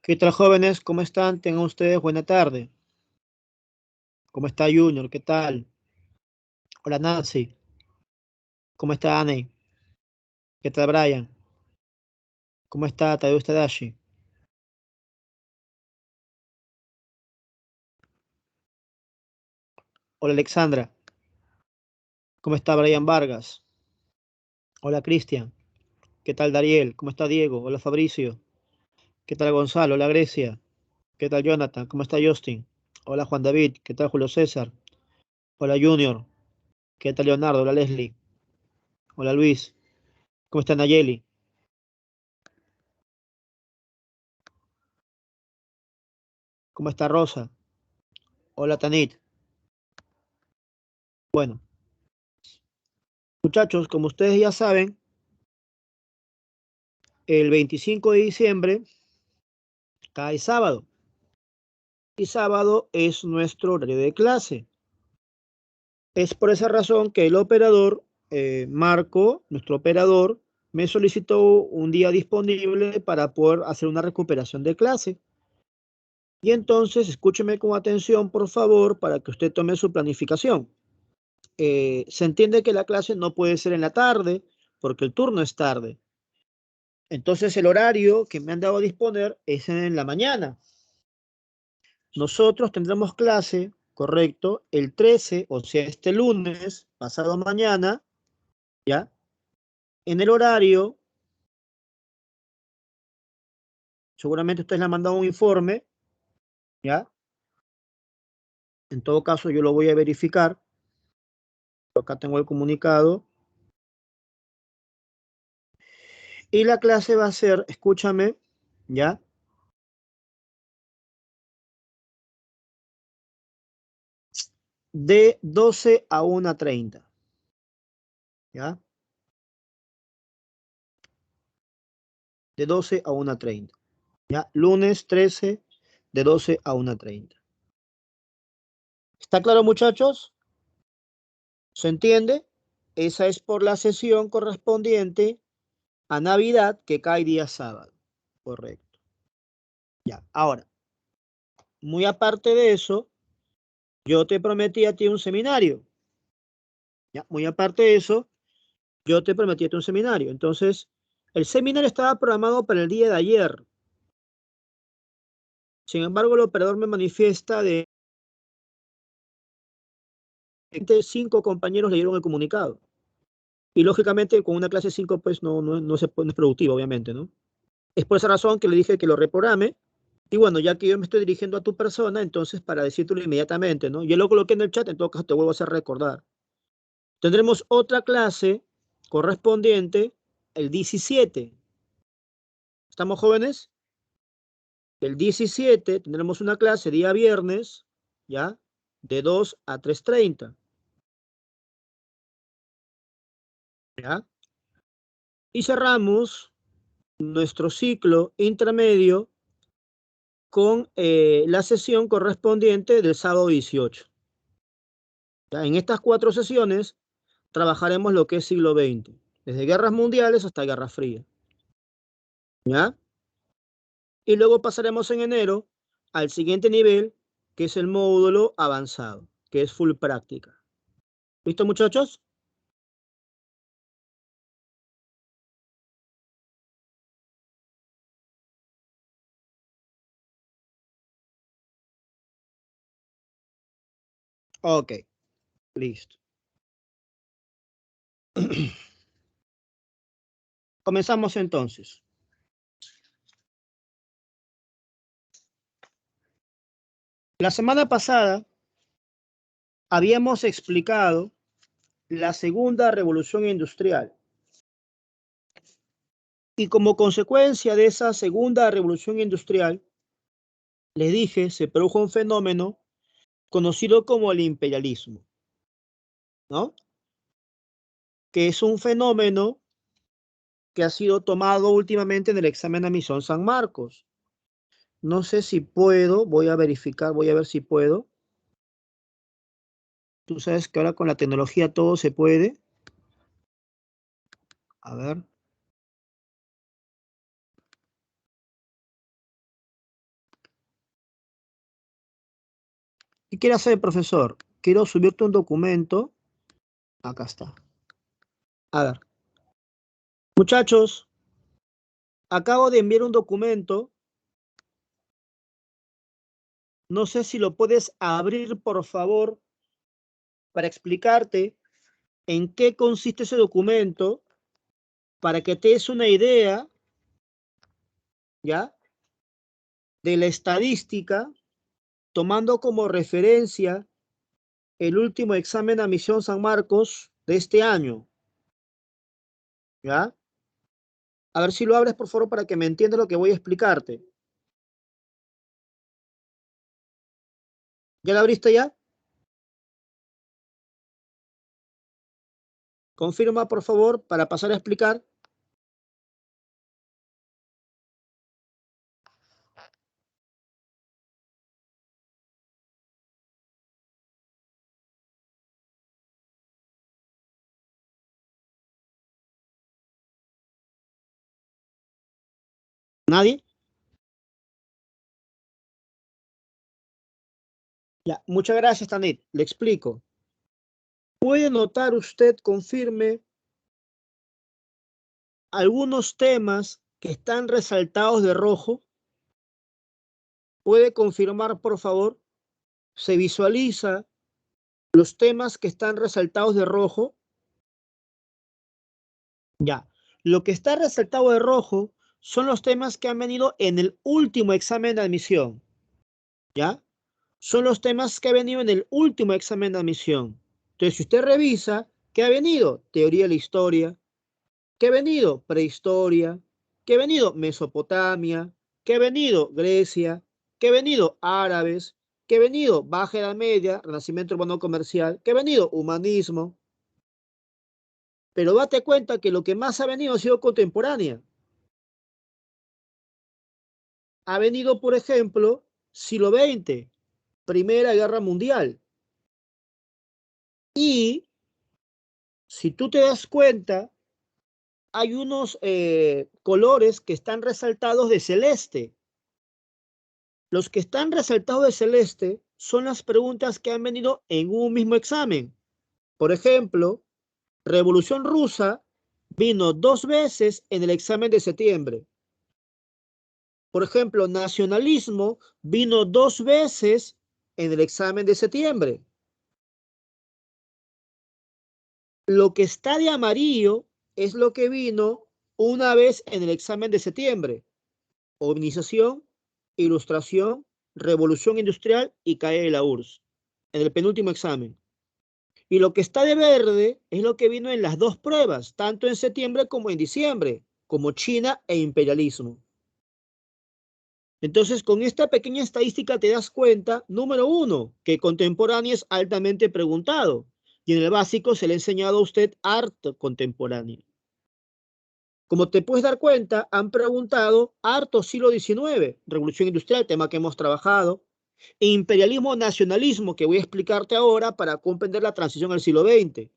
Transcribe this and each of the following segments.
¿Qué tal, jóvenes? ¿Cómo están? Tengan ustedes buena tarde. ¿Cómo está Junior? ¿Qué tal? Hola, Nancy. ¿Cómo está Anne? ¿Qué tal, Brian? ¿Cómo está Tadeusz Tadashi? Hola, Alexandra. ¿Cómo está Brian Vargas? Hola, Cristian. ¿Qué tal, Dariel? ¿Cómo está Diego? Hola, Fabricio. ¿Qué tal, Gonzalo? Hola, Grecia. ¿Qué tal, Jonathan? ¿Cómo está Justin? Hola, Juan David. ¿Qué tal, Julio César? Hola, Junior. ¿Qué tal, Leonardo? Hola, Leslie. Hola, Luis. ¿Cómo está Nayeli? ¿Cómo está Rosa? Hola, Tanit. Bueno, muchachos, como ustedes ya saben, el 25 de diciembre cae sábado. Y sábado es nuestro horario de clase. Es por esa razón que el operador, Marco, nuestro operador, me solicitó un día disponible para poder hacer una recuperación de clase. Y entonces, escúcheme con atención, por favor, para que usted tome su planificación. Se entiende que la clase no puede ser en la tarde, porque el turno es tarde. Entonces, el horario que me han dado a disponer es en la mañana. Nosotros tendremos clase, correcto, el 13, o sea, este lunes, pasado mañana, ¿ya? En el horario, seguramente ustedes le han mandado un informe, ¿ya? En todo caso, yo lo voy a verificar. Acá tengo el comunicado. Y la clase va a ser, escúchame, ¿ya? De 12 a 1:30, ¿ya? De 12 a 1:30, ¿ya? Lunes 13, de 12 a 1:30. ¿Está claro, muchachos? ¿Se entiende? Esa es por la sesión correspondiente a Navidad, que cae día sábado. Correcto. Ya. Ahora, muy aparte de eso, yo te prometí a ti un seminario. Ya. Muy aparte de eso, yo te prometí a ti un seminario. Entonces, el seminario estaba programado para el día de ayer. Sin embargo, el operador me manifiesta de que 5 compañeros leyeron el comunicado. Y lógicamente, con una clase 5 pues no es productivo, obviamente, ¿no? Es por esa razón que le dije que lo reprograme. Y bueno, ya que yo me estoy dirigiendo a tu persona, entonces para decírtelo inmediatamente, ¿no? Yo lo coloqué en el chat, en todo caso te vuelvo a hacer recordar. Tendremos otra clase correspondiente el 17. ¿Estamos, jóvenes? El 17 tendremos una clase día viernes, ¿ya? De 2 a 3:30, ¿ya? Y cerramos nuestro ciclo intermedio con la sesión correspondiente del sábado 18. ¿Ya? En estas 4 sesiones trabajaremos lo que es siglo XX, desde guerras mundiales hasta Guerra Fría, ¿ya? Y luego pasaremos en enero al siguiente nivel, que es el módulo avanzado, que es full práctica. ¿Listo, muchachos? Ok, listo. Comenzamos entonces. La semana pasada habíamos explicado la segunda revolución industrial. Y como consecuencia de esa segunda revolución industrial, les dije, se produjo un fenómeno conocido como el imperialismo, ¿no? Que es un fenómeno que ha sido tomado últimamente en el examen de admisión San Marcos. No sé si puedo, voy a verificar, voy a ver si puedo. Tú sabes que ahora con la tecnología todo se puede. A ver. ¿Qué quiere hacer, profesor? Quiero subirte un documento. Acá está. A ver. Muchachos, acabo de enviar un documento. No sé si lo puedes abrir, por favor, para explicarte en qué consiste ese documento, para que te des una idea, ¿ya? De la estadística, tomando como referencia el último examen de admisión San Marcos de este año, ¿ya? A ver si lo abres, por favor, para que me entiendas lo que voy a explicarte. ¿Ya lo abriste ya? Confirma, por favor, para pasar a explicar. ¿Nadie? Ya, muchas gracias, Tanit. Le explico. Puede notar usted, confirme, algunos temas que están resaltados de rojo. Puede confirmar, por favor. Se visualiza los temas que están resaltados de rojo. Ya. Lo que está resaltado de rojo son los temas que han venido en el último examen de admisión. ¿Ya? Son los temas que han venido en el último examen de admisión. Entonces, si usted revisa, ¿qué ha venido? Teoría de la historia. ¿Qué ha venido? Prehistoria. ¿Qué ha venido? Mesopotamia. ¿Qué ha venido? Grecia. ¿Qué ha venido? Árabes. ¿Qué ha venido? Baja Edad Media, Renacimiento Urbano Comercial. ¿Qué ha venido? Humanismo. Pero date cuenta que lo que más ha venido ha sido contemporánea. Ha venido, por ejemplo, siglo XX, Primera Guerra Mundial. Y si tú te das cuenta, hay unos colores que están resaltados de celeste. Los que están resaltados de celeste son las preguntas que han venido en un mismo examen. Por ejemplo, Revolución Rusa vino 2 veces en el examen de septiembre. Por ejemplo, nacionalismo vino 2 veces en el examen de septiembre. Lo que está de amarillo es lo que vino una vez en el examen de septiembre. Organización, ilustración, revolución industrial y caída de la URSS, en el penúltimo examen. Y lo que está de verde es lo que vino en las dos pruebas, tanto en septiembre como en diciembre, como China e imperialismo. Entonces, con esta pequeña estadística te das cuenta, número uno, que contemporáneo es altamente preguntado. Y en el básico se le ha enseñado a usted harto contemporáneo. Como te puedes dar cuenta, han preguntado harto siglo XIX, revolución industrial, tema que hemos trabajado, e imperialismo, nacionalismo, que voy a explicarte ahora para comprender la transición al siglo XX,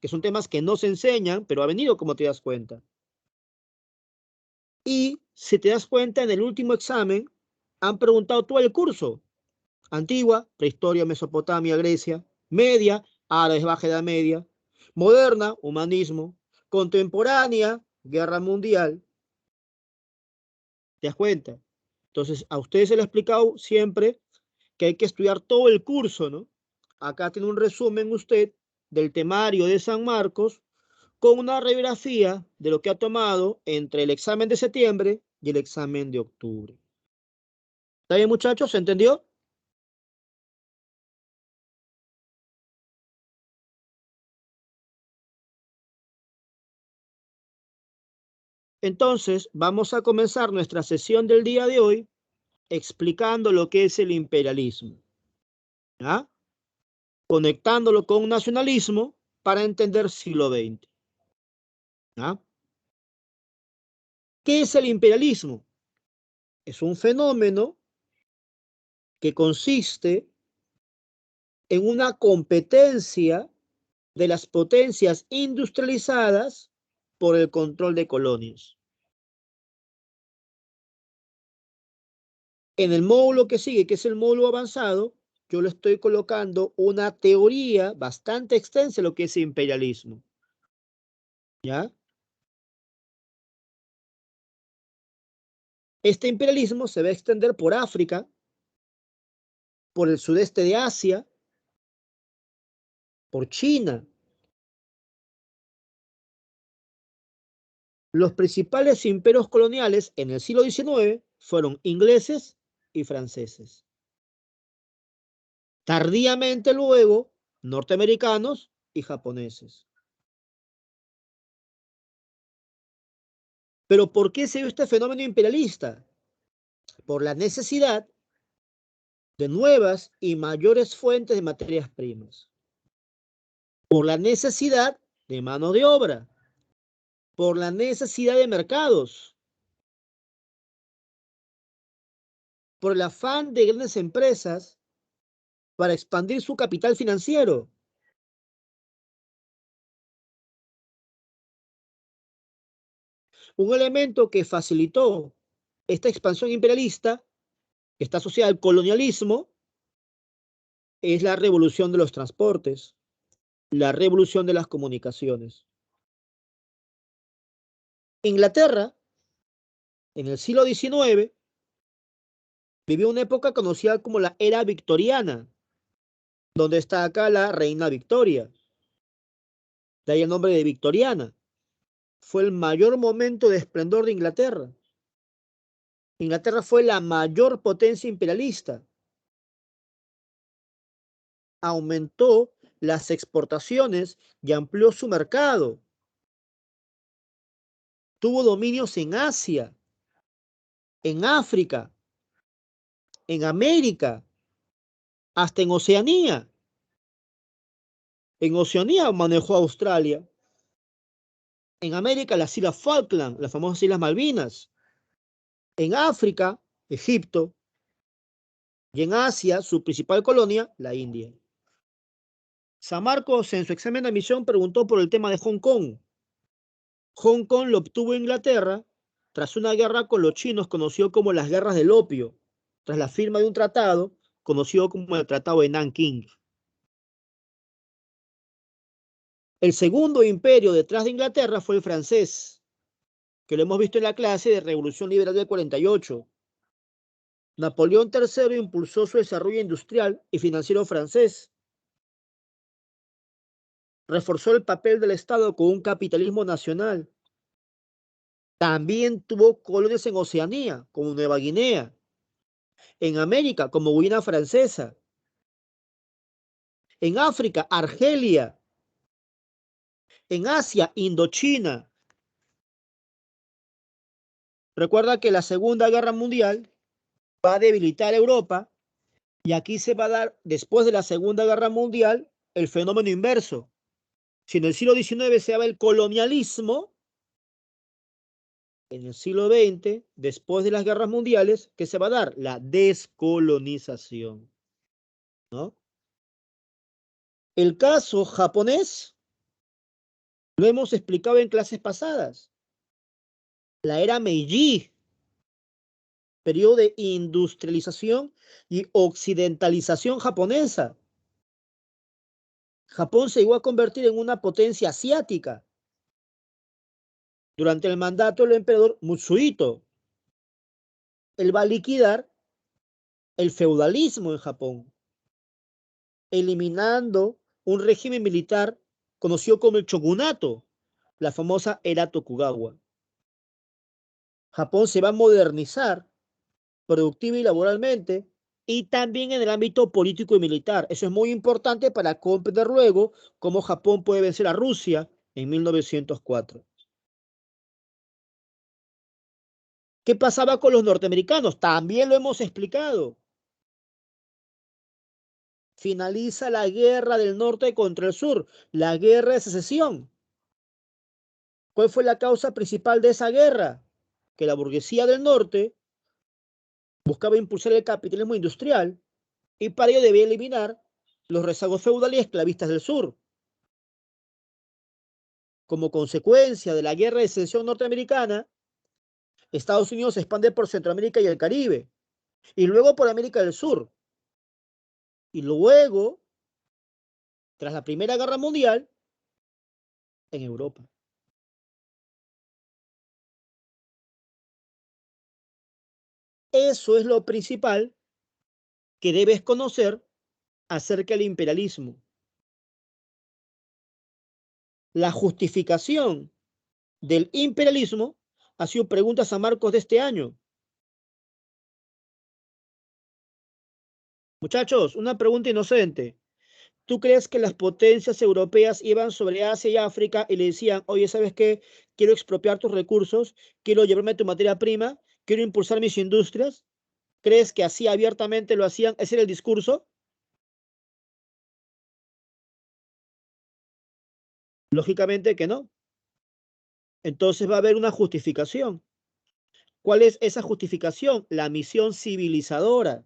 que son temas que no se enseñan, pero ha venido como te das cuenta. Y si te das cuenta, en el último examen han preguntado todo el curso. Antigua, prehistoria, Mesopotamia, Grecia. Media, árabes, baja edad media. Moderna, humanismo. Contemporánea, guerra mundial. ¿Te das cuenta? Entonces, a ustedes se les ha explicado siempre que hay que estudiar todo el curso, ¿no? Acá tiene un resumen usted del temario de San Marcos con una radiografía de lo que ha tomado entre el examen de septiembre y el examen de octubre. ¿Está bien, muchachos? ¿Se entendió? Entonces, vamos a comenzar nuestra sesión del día de hoy explicando lo que es el imperialismo, ¿ya? Conectándolo con nacionalismo para entender siglo XX, ¿ya? ¿Qué es el imperialismo? Es un fenómeno que consiste en una competencia de las potencias industrializadas por el control de colonias. En el módulo que sigue, que es el módulo avanzado, yo le estoy colocando una teoría bastante extensa de lo que es imperialismo. ¿Ya? Este imperialismo se va a extender por África, por el sudeste de Asia, por China. Los principales imperios coloniales en el siglo XIX fueron ingleses y franceses. Tardíamente luego, norteamericanos y japoneses. Pero ¿por qué se dio este fenómeno imperialista? Por la necesidad de nuevas y mayores fuentes de materias primas, por la necesidad de mano de obra, por la necesidad de mercados, por el afán de grandes empresas para expandir su capital financiero. Un elemento que facilitó esta expansión imperialista, que está asociada al colonialismo, es la revolución de los transportes, la revolución de las comunicaciones. Inglaterra, en el siglo XIX, vivió una época conocida como la era victoriana, donde está acá la reina Victoria. De ahí el nombre de Victoriana. Fue el mayor momento de esplendor de Inglaterra. Inglaterra fue la mayor potencia imperialista. Aumentó las exportaciones y amplió su mercado. Tuvo dominios en Asia, en África, en América, hasta en Oceanía. En Oceanía manejó Australia. En América, las Islas Falkland, las famosas Islas Malvinas. En África, Egipto. Y en Asia, su principal colonia, la India. San Marcos, en su examen de admisión, preguntó por el tema de Hong Kong. Hong Kong lo obtuvo Inglaterra tras una guerra con los chinos conocido como las guerras del opio, tras la firma de un tratado conocido como el Tratado de Nanking. El segundo imperio detrás de Inglaterra fue el francés, que lo hemos visto en la clase de Revolución Liberal del 48. Napoleón III impulsó su desarrollo industrial y financiero francés. Reforzó el papel del Estado con un capitalismo nacional. También tuvo colonias en Oceanía, como Nueva Guinea, en América, como Guinea Francesa, en África, Argelia, en Asia, Indochina. Recuerda que la Segunda Guerra Mundial va a debilitar Europa y aquí se va a dar, después de la Segunda Guerra Mundial, el fenómeno inverso. Si en el siglo XIX se daba el colonialismo, en el siglo XX, después de las guerras mundiales, ¿qué se va a dar? La descolonización, ¿no? El caso japonés lo hemos explicado en clases pasadas. La era Meiji, periodo de industrialización y occidentalización japonesa. Japón se llegó a convertir en una potencia asiática durante el mandato del emperador Mutsuhito. Él va a liquidar el feudalismo en Japón, eliminando un régimen militar conocido como el shogunato, la famosa era Tokugawa. Japón se va a modernizar productiva y laboralmente, y también en el ámbito político y militar. Eso es muy importante para comprender luego cómo Japón puede vencer a Rusia en 1904. ¿Qué pasaba con los norteamericanos? También lo hemos explicado. Finaliza la guerra del norte contra el sur, la guerra de secesión. ¿Cuál fue la causa principal de esa guerra? Que la burguesía del norte buscaba impulsar el capitalismo industrial y para ello debía eliminar los rezagos feudales y esclavistas del sur. Como consecuencia de la guerra de secesión norteamericana, Estados Unidos se expande por Centroamérica y el Caribe, y luego por América del Sur. y luego, tras la Primera Guerra Mundial, en Europa. Eso es lo principal que debes conocer acerca del imperialismo. La justificación del imperialismo ha sido pregunta a San Marcos de este año. Muchachos, una pregunta inocente. ¿Tú crees que las potencias europeas iban sobre Asia y África y le decían, oye, ¿sabes qué? Quiero expropiar tus recursos, quiero llevarme tu materia prima, quiero impulsar mis industrias? ¿Crees que así abiertamente lo hacían? ¿Ese era el discurso? Lógicamente que no. Entonces va a haber una justificación. ¿Cuál es esa justificación? La misión civilizadora.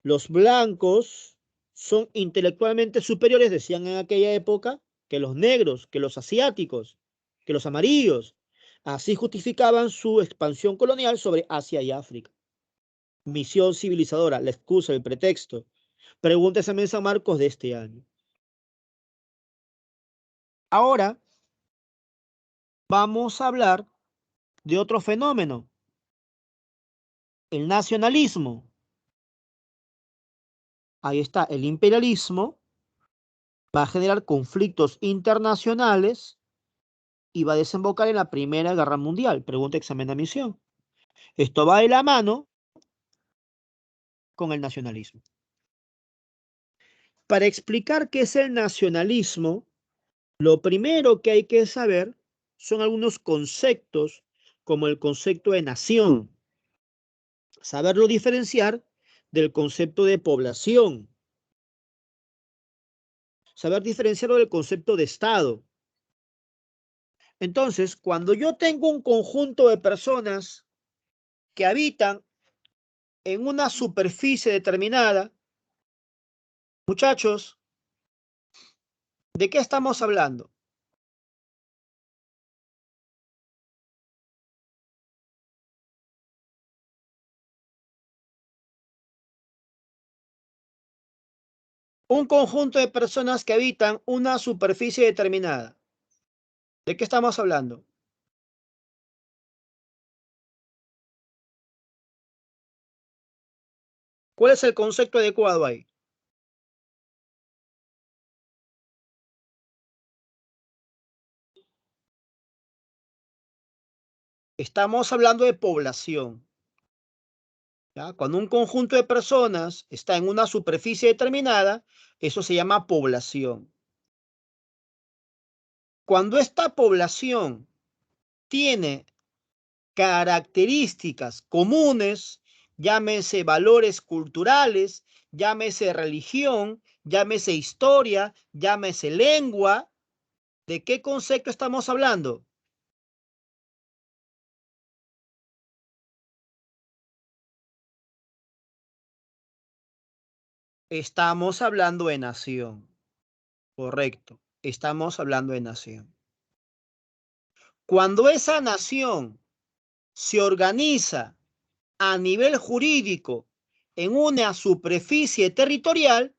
Los blancos son intelectualmente superiores, decían en aquella época, que los negros, que los asiáticos, que los amarillos. Así justificaban su expansión colonial sobre Asia y África. Misión civilizadora, la excusa, el pretexto. Pregúntese a San Marcos de este año. Ahora vamos a hablar de otro fenómeno, el nacionalismo. Ahí está, el imperialismo va a generar conflictos internacionales y va a desembocar en la Primera Guerra Mundial. Pregunta, examen de admisión. Esto va de la mano con el nacionalismo. Para explicar qué es el nacionalismo, lo primero que hay que saber son algunos conceptos, como el concepto de nación. Saberlo diferenciar del concepto de población. Saber diferenciarlo del concepto de Estado. Entonces, cuando yo tengo un conjunto de personas que habitan en una superficie determinada, muchachos, ¿de qué estamos hablando? Un conjunto de personas que habitan una superficie determinada. ¿De qué estamos hablando? ¿Cuál es el concepto adecuado ahí? Estamos hablando de población. ¿Ya? Cuando un conjunto de personas está en una superficie determinada, eso se llama población. Cuando esta población tiene características comunes, llámese valores culturales, llámese religión, llámese historia, llámese lengua, ¿de qué concepto estamos hablando? Estamos hablando de nación. Correcto. Estamos hablando de nación. Cuando esa nación se organiza a nivel jurídico en una superficie territorial,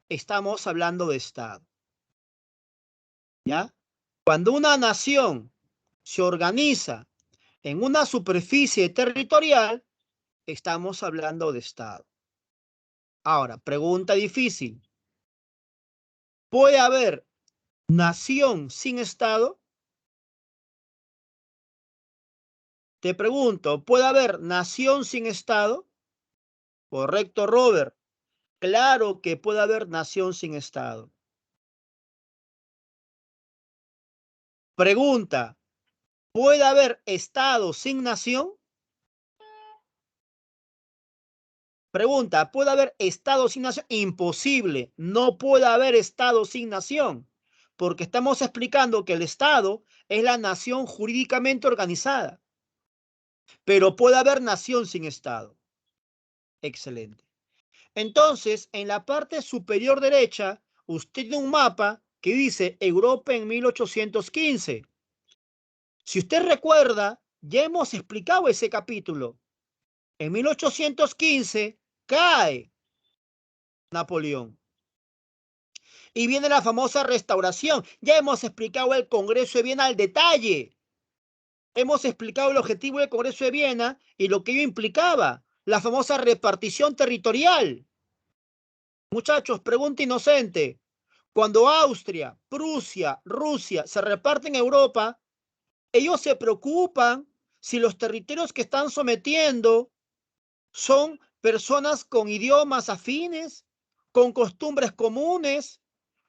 estamos hablando de Estado. ¿Ya? Cuando una nación se organiza en una superficie territorial, estamos hablando de Estado. Ahora, pregunta difícil. ¿Puede haber nación sin Estado? Te pregunto, ¿puede haber nación sin Estado? Correcto, Robert. Claro que puede haber nación sin Estado. Pregunta, ¿puede haber Estado sin nación? Pregunta, ¿puede haber Estado sin nación? Imposible. No puede haber Estado sin nación, porque estamos explicando que el Estado es la nación jurídicamente organizada, pero puede haber nación sin Estado. Excelente. Entonces, en la parte superior derecha, usted tiene un mapa que dice Europa en 1815. Si usted recuerda, ya hemos explicado ese capítulo. En 1815 cae Napoleón. Y viene la famosa restauración. Ya hemos explicado el Congreso de Viena al detalle. Hemos explicado el objetivo del Congreso de Viena y lo que ello implicaba. La famosa repartición territorial. Muchachos, pregunta inocente. Cuando Austria, Prusia, Rusia se reparten en Europa, ellos se preocupan si los territorios que están sometiendo son personas con idiomas afines, con costumbres comunes,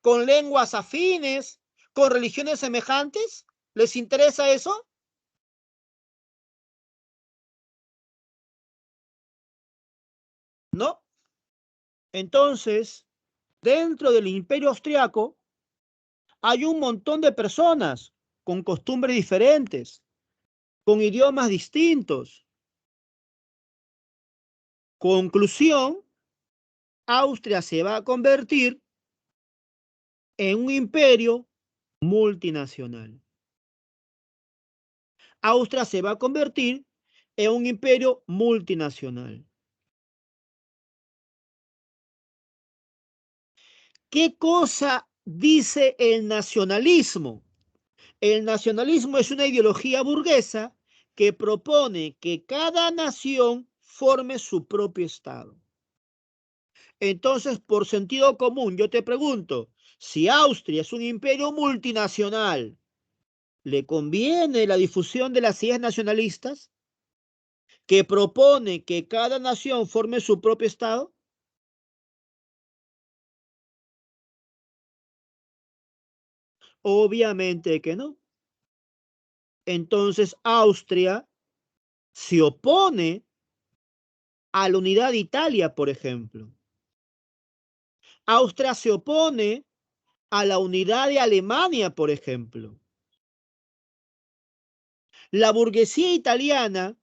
con lenguas afines, con religiones semejantes. ¿Les interesa eso? No. Entonces, dentro del Imperio Austriaco hay un montón de personas con costumbres diferentes, con idiomas distintos. Conclusión, Austria se va a convertir en un imperio multinacional. Austria se va a convertir en un imperio multinacional. ¿Qué cosa dice el nacionalismo? El nacionalismo es una ideología burguesa que propone que cada nación forme su propio Estado. Entonces, por sentido común, yo te pregunto, si Austria es un imperio multinacional, ¿le conviene la difusión de las ideas nacionalistas que propone que cada nación forme su propio Estado? Obviamente que no. Entonces, Austria se opone a la unidad de Italia, por ejemplo. Austria se opone a la unidad de Alemania, por ejemplo. La burguesía italiana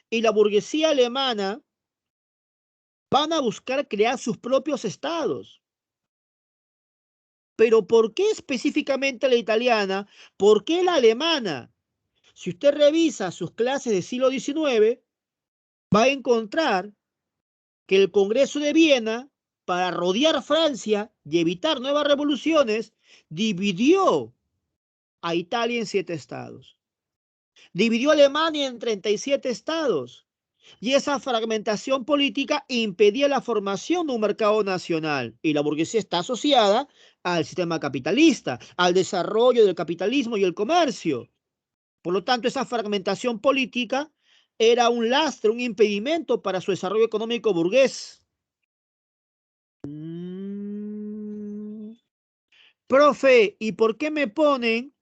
y la burguesía alemana van a buscar crear sus propios estados. Pero ¿por qué específicamente la italiana? ¿Por qué la alemana? Si usted revisa sus clases del siglo XIX, va a encontrar que el Congreso de Viena, para rodear Francia y evitar nuevas revoluciones, dividió a Italia en 7 estados. Dividió a Alemania en 37 estados. Y esa fragmentación política impedía la formación de un mercado nacional. Y la burguesía está asociada al sistema capitalista, al desarrollo del capitalismo y el comercio. Por lo tanto, esa fragmentación política era un lastre, un impedimento para su desarrollo económico burgués. Profe, ¿y por qué me ponen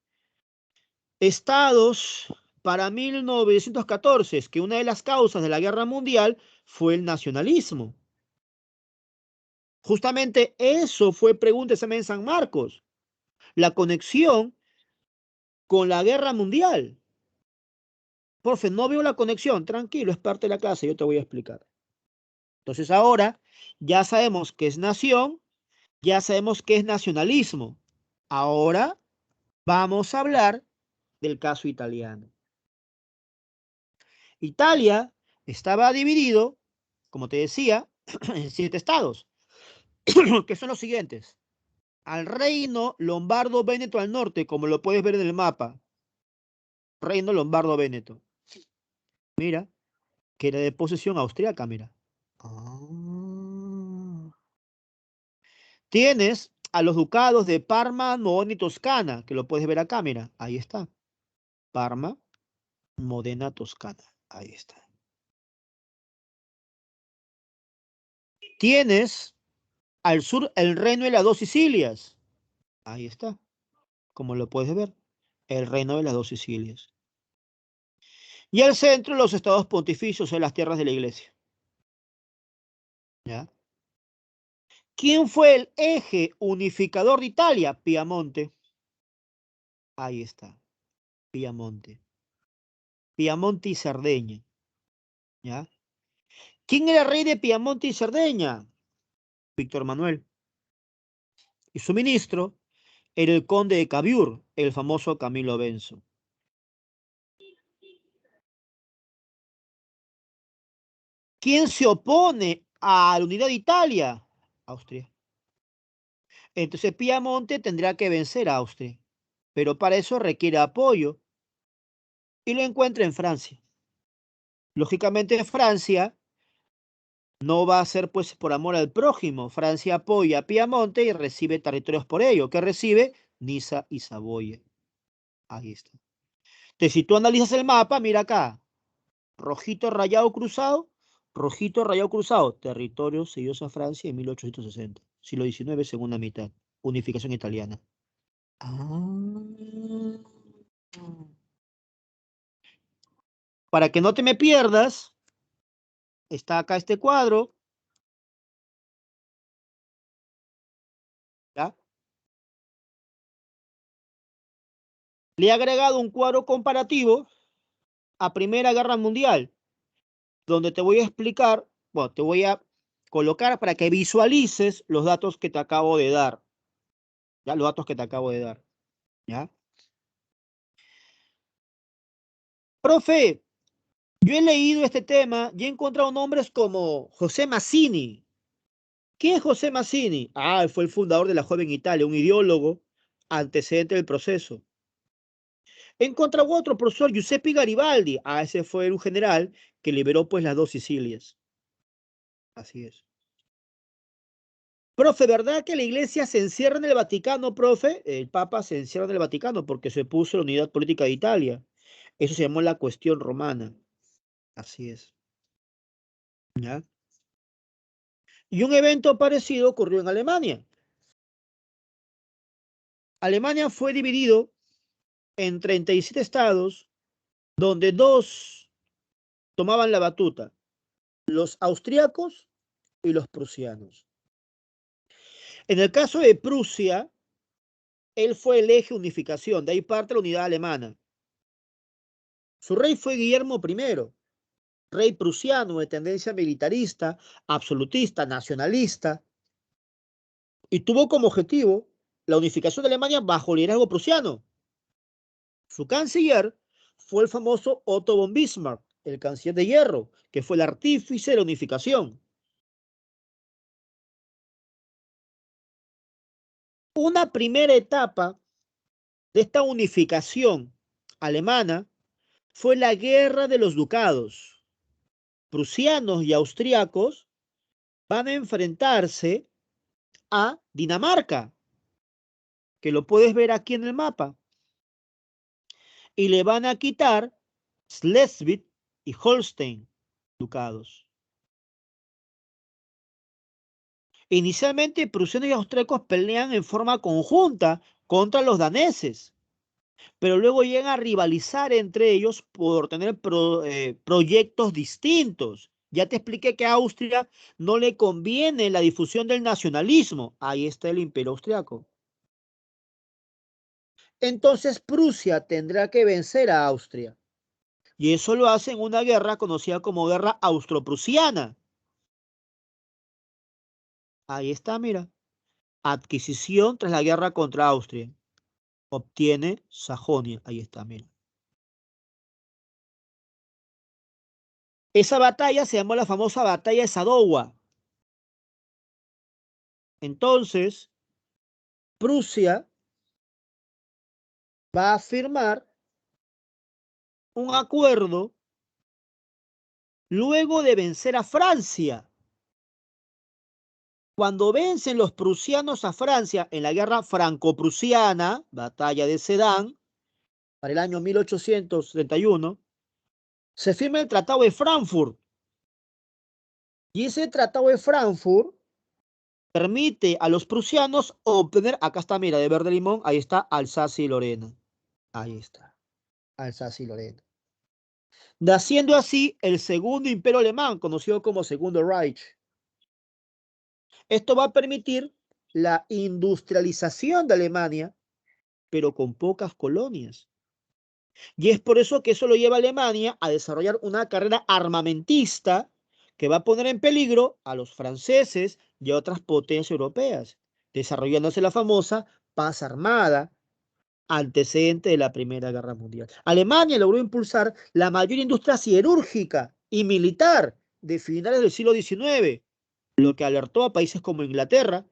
estados para 1914? Es que una de las causas de la guerra mundial fue el nacionalismo. Justamente eso fue pregunta en San Marcos, la conexión con la guerra mundial. Profe, no veo la conexión, tranquilo, es parte de la clase, yo te voy a explicar. Entonces ahora ya sabemos qué es nación, ya sabemos qué es nacionalismo. Ahora vamos a hablar del caso italiano. Italia estaba dividido, como te decía, en 7 estados, que son los siguientes. Al reino lombardo-véneto al norte, como lo puedes ver en el mapa. Reino lombardo-véneto. Mira, que era de posesión austríaca, mira. Ah. Tienes a los ducados de Parma, Modena y Toscana, que lo puedes ver acá, mira. Ahí está. Parma, Modena, Toscana. Ahí está. Tienes al sur el reino de las 2 Sicilias. Ahí está. Como lo puedes ver. El reino de las 2 Sicilias. Y al centro los estados pontificios en las tierras de la iglesia. ¿Ya? ¿Quién fue el eje unificador de Italia? Piamonte. Ahí está. Piamonte. Piamonte y Cerdeña. ¿Ya? ¿Quién era rey de Piamonte y Cerdeña? Víctor Manuel. Y su ministro era el conde de Cavour, el famoso Camilo Benso. ¿Quién se opone a la unidad de Italia? Austria. Entonces Piamonte tendrá que vencer a Austria, pero para eso requiere apoyo y lo encuentra en Francia. Lógicamente Francia no va a ser pues por amor al prójimo. Francia apoya a Piamonte y recibe territorios por ello. ¿Qué recibe? Niza y Saboya. Ahí está. Entonces, si tú analizas el mapa, mira acá. Rojito rayado cruzado. Territorios cedidos a Francia en 1860. Siglo XIX, segunda mitad. Unificación italiana. Ah. Para que no te me pierdas, está acá este cuadro. ¿Ya? Le he agregado un cuadro comparativo a Primera Guerra Mundial, donde te voy a explicar, bueno, te voy a colocar para que visualices los datos que te acabo de dar. ¿Ya? Los datos que te acabo de dar. ¿Ya? Profe, yo he leído este tema y he encontrado nombres como José Mazzini. ¿Qué es José Mazzini? Ah, fue el fundador de la Joven Italia, un ideólogo antecedente del proceso. He encontrado otro profesor, Giuseppe Garibaldi. Ah, ese fue un general que liberó pues las dos Sicilias. Así es. Profe, ¿verdad que la iglesia se encierra en el Vaticano, profe? El Papa se encierra en el Vaticano porque se opuso a la unidad política de Italia. Eso se llamó la cuestión romana. Así es. ¿Ya? Y un evento parecido ocurrió en Alemania. Alemania fue dividido en 37 estados, donde dos tomaban la batuta, los austriacos y los prusianos. En el caso de Prusia, él fue el eje unificación, de ahí parte la unidad alemana. Su rey fue Guillermo I, rey prusiano de tendencia militarista, absolutista, nacionalista, y tuvo como objetivo la unificación de Alemania bajo liderazgo prusiano. Su canciller fue el famoso Otto von Bismarck, el canciller de hierro, que fue el artífice de la unificación. Una primera etapa de esta unificación alemana fue la Guerra de los Ducados. Prusianos y austriacos van a enfrentarse a Dinamarca, que lo puedes ver aquí en el mapa, y le van a quitar Schleswig y Holstein, ducados. Inicialmente, prusianos y austriacos pelean en forma conjunta contra los daneses, pero luego llegan a rivalizar entre ellos por tener proyectos distintos. Ya te expliqué que a Austria no le conviene la difusión del nacionalismo. Ahí está el imperio austriaco. Entonces Prusia tendrá que vencer a Austria. Y eso lo hace en una guerra conocida como guerra austro-prusiana. Ahí está, mira. Adquisición tras la guerra contra Austria. Obtiene Sajonia. Ahí está, mira. Esa batalla se llamó la famosa batalla de Sadowa. Entonces, Prusia va a firmar un acuerdo luego de vencer a Francia. Cuando vencen los prusianos a Francia en la guerra franco-prusiana, batalla de Sedan, para el año 1831, se firma el Tratado de Frankfurt. Y ese Tratado de Frankfurt permite a los prusianos obtener, acá está, mira, de verde limón, ahí está Alsacia y Lorena. Ahí está, Alsacia y Lorena. Naciendo así el segundo imperio alemán, conocido como Segundo Reich. Esto va a permitir la industrialización de Alemania, pero con pocas colonias. Y es por eso que eso lo lleva a Alemania a desarrollar una carrera armamentista que va a poner en peligro a los franceses y a otras potencias europeas, desarrollándose la famosa paz armada, antecedente de la Primera Guerra Mundial. Alemania logró impulsar la mayor industria siderúrgica y militar de finales del siglo XIX. lo que alertó a países como Inglaterra,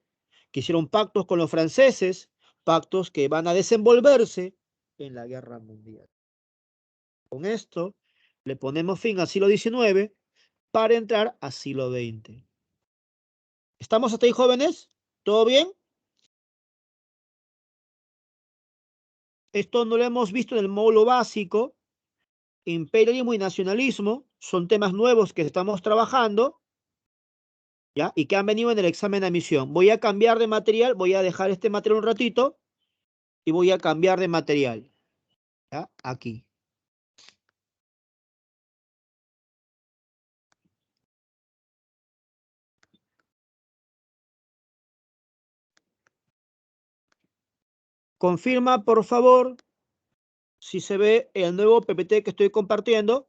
que hicieron pactos con los franceses, pactos que van a desenvolverse en la guerra mundial. Con esto le ponemos fin al siglo XIX para entrar al siglo XX. ¿Estamos hasta ahí, jóvenes? ¿Todo bien? Esto no lo hemos visto en el módulo básico. Imperialismo y nacionalismo son temas nuevos que estamos trabajando, ¿ya? Y que han venido en el examen de admisión. Voy a cambiar de material, voy a dejar este material un ratito y voy a cambiar de material, ¿ya? Aquí. Confirma, por favor, si se ve el nuevo PPT que estoy compartiendo.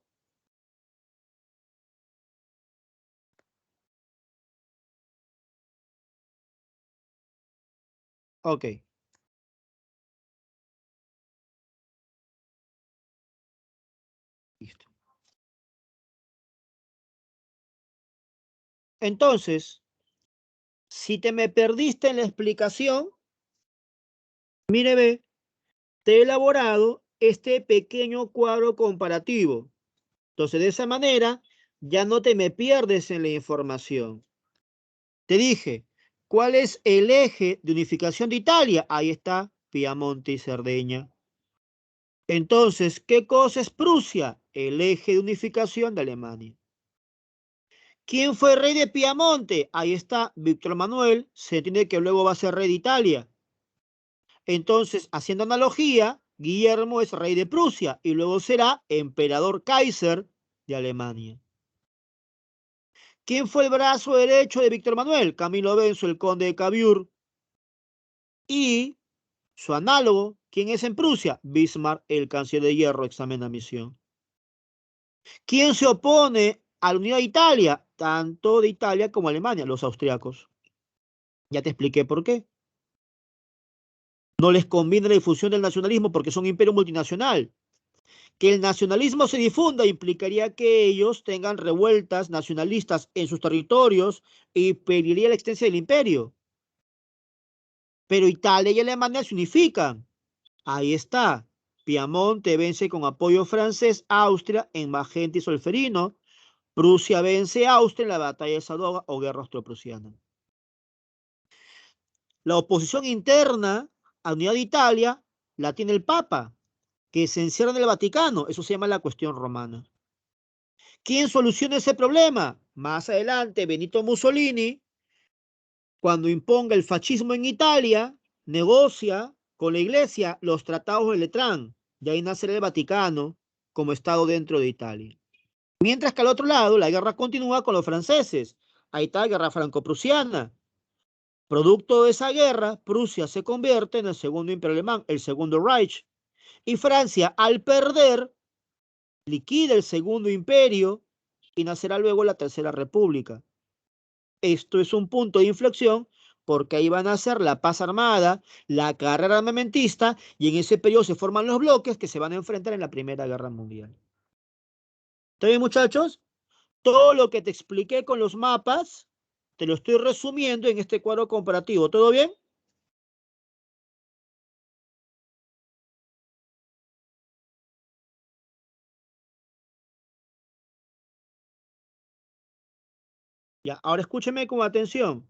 Ok. Listo. Entonces, si te me perdiste en la explicación, mire, ve, te he elaborado este pequeño cuadro comparativo. Entonces, de esa manera, ya no te me pierdes en la información. Te dije, ¿cuál es el eje de unificación de Italia? Ahí está, Piamonte y Cerdeña. Entonces, ¿qué cosa es Prusia? El eje de unificación de Alemania. ¿Quién fue rey de Piamonte? Ahí está, Víctor Manuel. Se entiende que luego va a ser rey de Italia. Entonces, haciendo analogía, Guillermo es rey de Prusia y luego será emperador Kaiser de Alemania. ¿Quién fue el brazo derecho de Víctor Manuel? Camilo Benso, el conde de Cabiur. Y su análogo, ¿quién es en Prusia? Bismarck, el canciller de hierro, examen de admisión. ¿Quién se opone a la unidad de Italia? Tanto de Italia como Alemania, los austriacos. Ya te expliqué por qué. No les conviene la difusión del nacionalismo porque son un imperio multinacional. Que el nacionalismo se difunda implicaría que ellos tengan revueltas nacionalistas en sus territorios y pediría la extensión del imperio. Pero Italia y Alemania se unifican. Ahí está. Piamonte vence con apoyo francés a Austria en Magenta y Solferino. Prusia vence a Austria en la batalla de Sadowa o guerra austro-prusiana. La oposición interna a la unidad de Italia la tiene el Papa, que se encierra en el Vaticano. Eso se llama la cuestión romana. ¿Quién soluciona ese problema? Más adelante, Benito Mussolini, cuando imponga el fascismo en Italia, negocia con la Iglesia los tratados de Letrán. De ahí nacerá el Vaticano como Estado dentro de Italia. Mientras que al otro lado, la guerra continúa con los franceses. Ahí está la guerra franco-prusiana. Producto de esa guerra, Prusia se convierte en el segundo imperio alemán, el segundo Reich. Y Francia, al perder, liquida el segundo imperio y nacerá luego la tercera república. Esto es un punto de inflexión porque ahí van a ser la paz armada, la carrera armamentista y en ese periodo se forman los bloques que se van a enfrentar en la Primera Guerra Mundial. ¿Está bien, muchachos? Todo lo que te expliqué con los mapas, te lo estoy resumiendo en este cuadro comparativo. ¿Todo bien? Ya, ahora escúcheme con atención.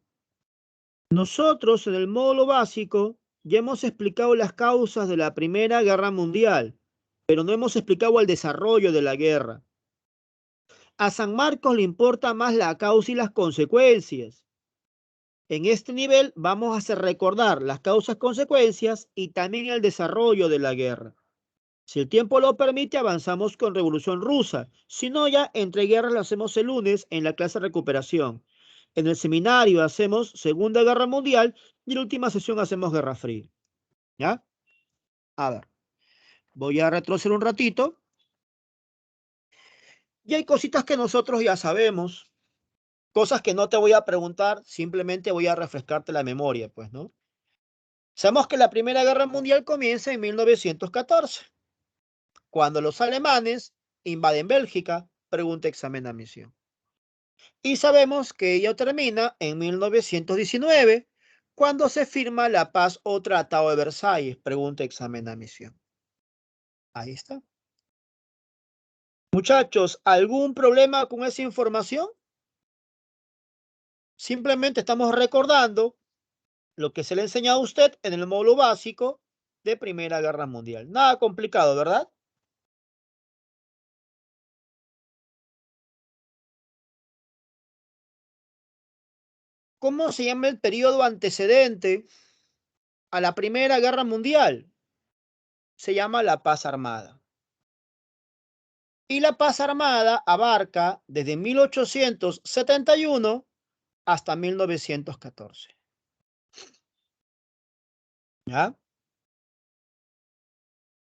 Nosotros en el módulo básico ya hemos explicado las causas de la Primera Guerra Mundial, pero no hemos explicado el desarrollo de la guerra. A San Marcos le importa más la causa y las consecuencias. En este nivel vamos a hacer recordar las causas, consecuencias y también el desarrollo de la guerra. Si el tiempo lo permite, avanzamos con Revolución Rusa. Si no, ya entre guerras lo hacemos el lunes en la clase de recuperación. En el seminario hacemos Segunda Guerra Mundial y en la última sesión hacemos Guerra Fría. ¿Ya? A ver, voy a retroceder un ratito. Y hay cositas que nosotros ya sabemos. Cosas que no te voy a preguntar, simplemente voy a refrescarte la memoria, pues, ¿no? Sabemos que la Primera Guerra Mundial comienza en 1914, cuando los alemanes invaden Bélgica, pregunta examen de admisión. Y sabemos que ella termina en 1919, cuando se firma la paz o Tratado de Versalles. Pregunta, examen, admisión. Ahí está. Muchachos, ¿algún problema con esa información? Simplemente estamos recordando lo que se le ha enseñado a usted en el módulo básico de Primera Guerra Mundial. Nada complicado, ¿verdad? ¿Cómo se llama el periodo antecedente a la Primera Guerra Mundial? Se llama la paz armada. Y la paz armada abarca desde 1871 hasta 1914. ¿Ya?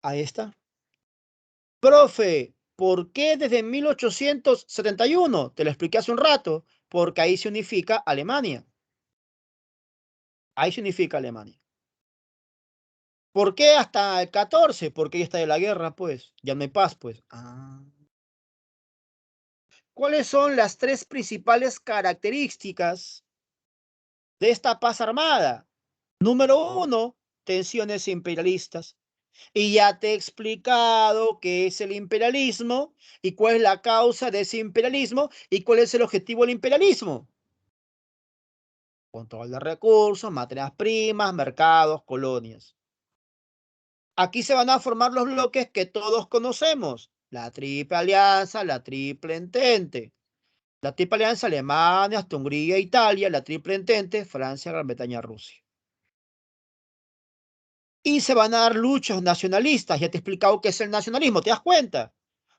Ahí está. Profe, ¿por qué desde 1871? Te lo expliqué hace un rato. Porque ahí se unifica Alemania. Ahí se unifica Alemania. ¿Por qué hasta el 14? Porque ya está de la guerra, pues. Ya no hay paz, pues. ¿Cuáles son las tres principales características de esta paz armada? Número uno, tensiones imperialistas. Y ya te he explicado qué es el imperialismo y cuál es la causa de ese imperialismo y cuál es el objetivo del imperialismo. Control de recursos, materias primas, mercados, colonias. Aquí se van a formar los bloques que todos conocemos. La Triple Alianza, la Triple Entente. La Triple Alianza, Alemania, hasta Hungría, Italia. La Triple Entente, Francia, Gran Bretaña, Rusia. Y se van a dar luchas nacionalistas. Ya te he explicado qué es el nacionalismo, ¿te das cuenta?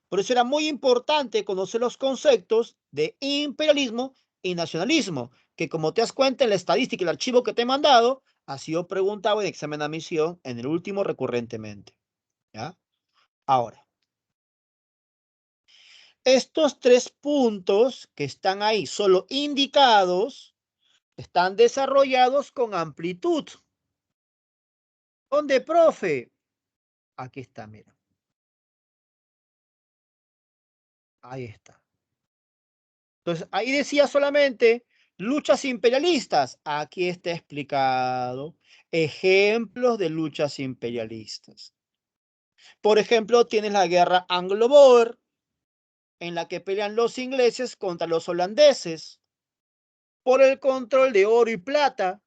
Por eso era muy importante conocer los conceptos de imperialismo y nacionalismo, que como te das cuenta en la estadística y el archivo que te he mandado, ha sido preguntado en examen de admisión en el último recurrentemente. ¿Ya? Ahora, estos tres puntos que están ahí solo indicados, están desarrollados con amplitud. ¿Dónde, profe? Aquí está, mira. Ahí está. Entonces, ahí decía solamente luchas imperialistas. Aquí está explicado ejemplos de luchas imperialistas. Por ejemplo, tienes la guerra anglo-boer, en la que pelean los ingleses contra los holandeses por el control de oro y plata,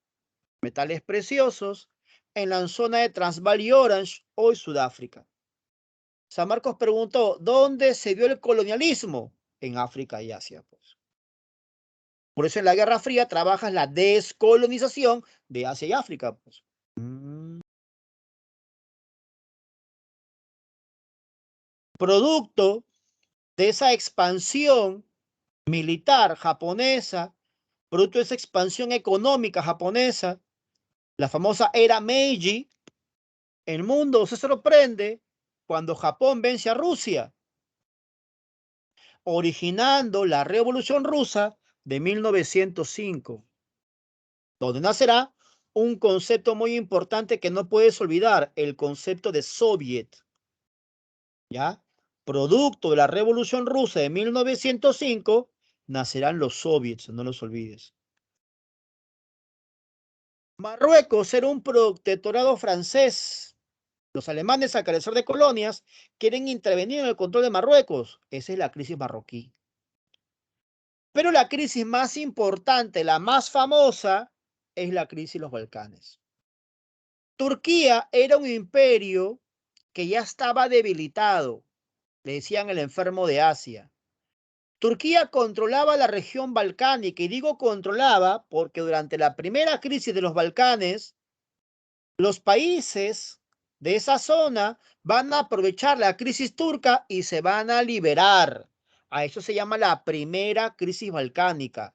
metales preciosos, en la zona de Transvaal y Orange, hoy Sudáfrica. San Marcos preguntó, ¿dónde se dio el colonialismo? En África y Asia, pues. Por eso en la Guerra Fría trabajas la descolonización de Asia y África, pues. Producto de esa expansión militar japonesa, producto de esa expansión económica japonesa, la famosa era Meiji, el mundo se sorprende cuando Japón vence a Rusia, originando la Revolución Rusa de 1905, donde nacerá un concepto muy importante que no puedes olvidar, el concepto de Soviet, ¿ya? Producto de la Revolución Rusa de 1905, nacerán los soviets, no los olvides. Marruecos era un protectorado francés. Los alemanes, al carecer de colonias, quieren intervenir en el control de Marruecos. Esa es la crisis marroquí. Pero la crisis más importante, la más famosa, es la crisis de los Balcanes. Turquía era un imperio que ya estaba debilitado. Le decían el enfermo de Asia. Turquía controlaba la región balcánica, y digo controlaba porque durante la primera crisis de los Balcanes, los países de esa zona van a aprovechar la crisis turca y se van a liberar. A eso se llama la primera crisis balcánica.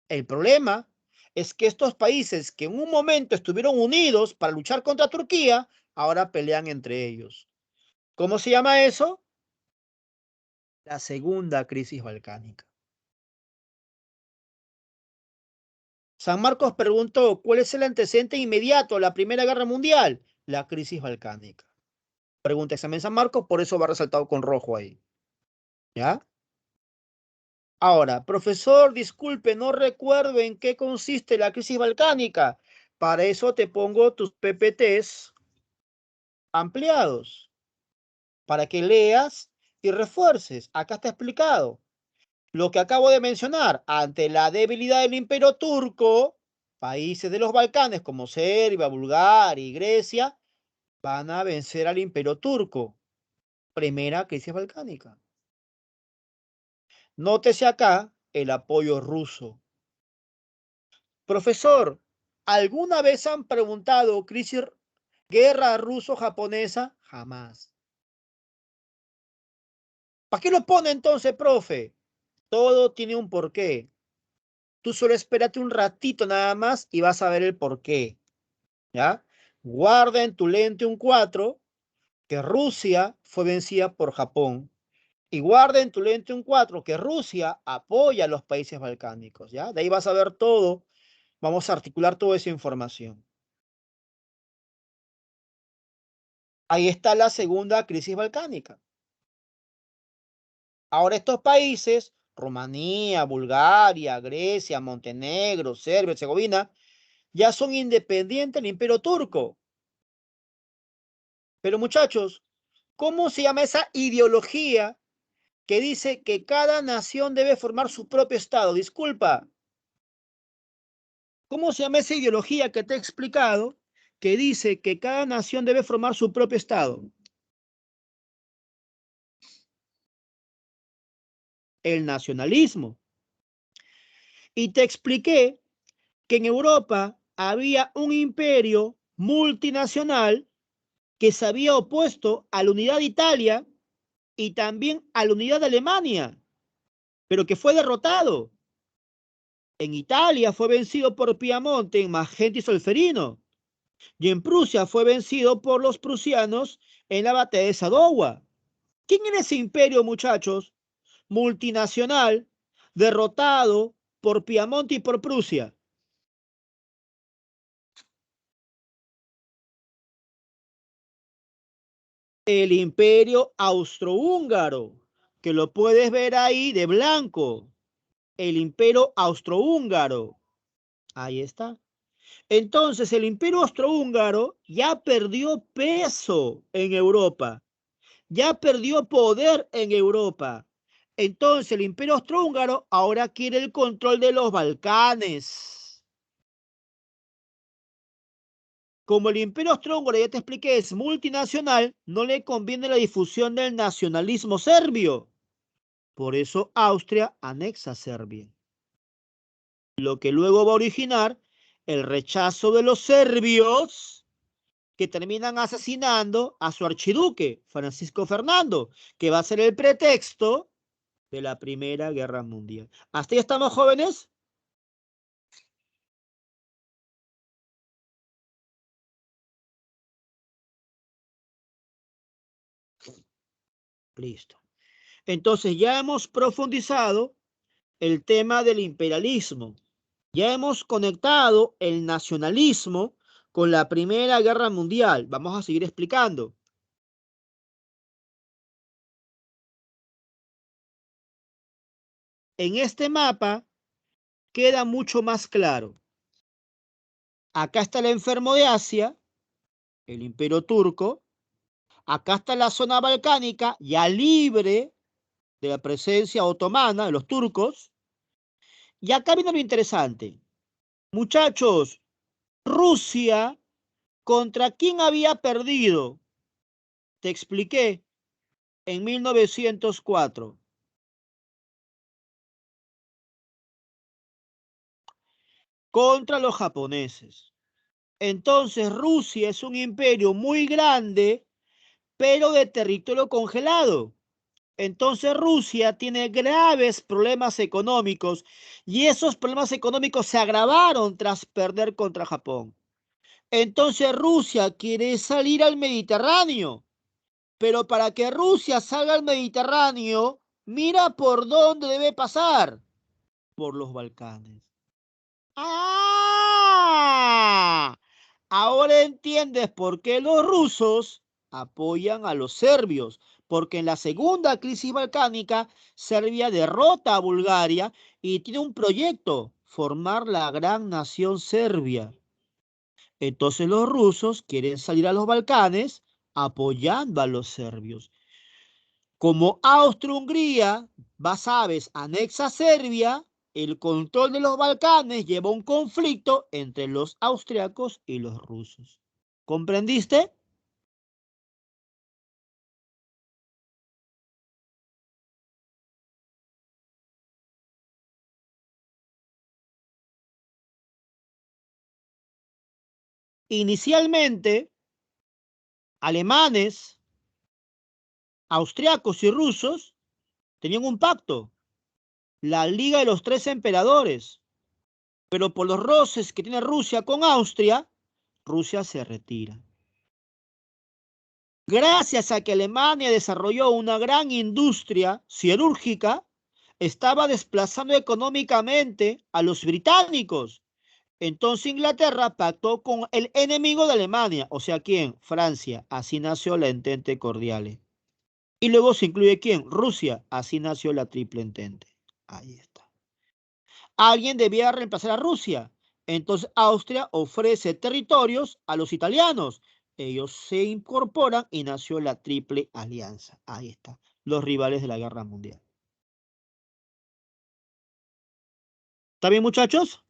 El problema es que estos países que en un momento estuvieron unidos para luchar contra Turquía, ahora pelean entre ellos. ¿Cómo se llama eso? La segunda crisis balcánica. San Marcos preguntó, ¿cuál es el antecedente inmediato a la Primera Guerra Mundial? La crisis balcánica. Pregunta examen San Marcos, por eso va resaltado con rojo ahí. ¿Ya? Ahora, profesor, disculpe, no recuerdo en qué consiste la crisis balcánica. Para eso te pongo tus PPTs ampliados, para que leas y refuerces. Acá está explicado. Lo que acabo de mencionar, ante la debilidad del Imperio Turco, países de los Balcanes como Serbia, Bulgaria y Grecia van a vencer al Imperio Turco. Primera crisis balcánica. Nótese acá el apoyo ruso. Profesor, ¿alguna vez han preguntado guerra ruso-japonesa? Jamás. ¿Para qué lo pone entonces, profe? Todo tiene un porqué. Tú solo espérate un ratito nada más y vas a ver el porqué. ¿Ya? Guarda en tu lente un 4 que Rusia fue vencida por Japón. Y guarda en tu lente un 4 que Rusia apoya a los países balcánicos. ¿Ya? De ahí vas a ver todo. Vamos a articular toda esa información. Ahí está la segunda crisis balcánica. Ahora estos países, Rumanía, Bulgaria, Grecia, Montenegro, Serbia, Herzegovina, ya son independientes del Imperio Turco. Pero muchachos, ¿cómo se llama esa ideología que dice que cada nación debe formar su propio Estado? Disculpa, ¿cómo se llama esa ideología que te he explicado que dice que cada nación debe formar su propio Estado? El nacionalismo. Y te expliqué que en Europa había un imperio multinacional que se había opuesto a la unidad de Italia y también a la unidad de Alemania, pero que fue derrotado. En Italia fue vencido por Piamonte en Magenta y Solferino, y en Prusia fue vencido por los prusianos en la batalla de Sadowa. ¿Quién era ese imperio, muchachos? Multinacional, derrotado por Piamonte y por Prusia. El imperio austrohúngaro, que lo puedes ver ahí de blanco. El imperio austrohúngaro. Ahí está. Entonces, el imperio austrohúngaro ya perdió peso en Europa, ya perdió poder en Europa. Entonces, el imperio austrohúngaro ahora quiere el control de los Balcanes. Como el imperio austrohúngaro, ya te expliqué, es multinacional, no le conviene la difusión del nacionalismo serbio. Por eso Austria anexa Serbia, lo que luego va a originar el rechazo de los serbios que terminan asesinando a su archiduque, Francisco Fernando, que va a ser el pretexto de la Primera Guerra Mundial. ¿Hasta ahí estamos, jóvenes? Listo. Entonces ya hemos profundizado el tema del imperialismo. Ya hemos conectado el nacionalismo con la Primera Guerra Mundial. Vamos a seguir explicando. En este mapa queda mucho más claro. Acá está el enfermo de Asia, el imperio turco. Acá está la zona balcánica, ya libre de la presencia otomana de los turcos. Y acá viene lo interesante. Muchachos, Rusia, ¿contra quién había perdido? Te expliqué en 1904. Contra los japoneses. Entonces Rusia es un imperio muy grande, pero de territorio congelado. Entonces Rusia tiene graves problemas económicos y esos problemas económicos se agravaron tras perder contra Japón. Entonces Rusia quiere salir al Mediterráneo, pero para que Rusia salga al Mediterráneo, mira por dónde debe pasar, por los Balcanes. ¡Ah! Ahora entiendes por qué los rusos apoyan a los serbios, porque en la segunda crisis balcánica, Serbia derrota a Bulgaria y tiene un proyecto, formar la gran nación serbia. Entonces los rusos quieren salir a los Balcanes apoyando a los serbios. Como Austria-Hungría, sabes, anexa Serbia, el control de los Balcanes lleva a un conflicto entre los austriacos y los rusos. ¿Comprendiste? Inicialmente, alemanes, austriacos y rusos tenían un pacto, la Liga de los Tres Emperadores, pero por los roces que tiene Rusia con Austria, Rusia se retira. Gracias a que Alemania desarrolló una gran industria siderúrgica, estaba desplazando económicamente a los británicos. Entonces Inglaterra pactó con el enemigo de Alemania, o sea, ¿quién? Francia. Así nació la Entente Cordiale. Y luego se incluye ¿quién? Rusia. Así nació la Triple Entente. Ahí está. Alguien debía reemplazar a Rusia. Entonces Austria ofrece territorios a los italianos. Ellos se incorporan y nació la Triple Alianza. Ahí está. Los rivales de la Guerra Mundial. ¿Está bien, muchachos?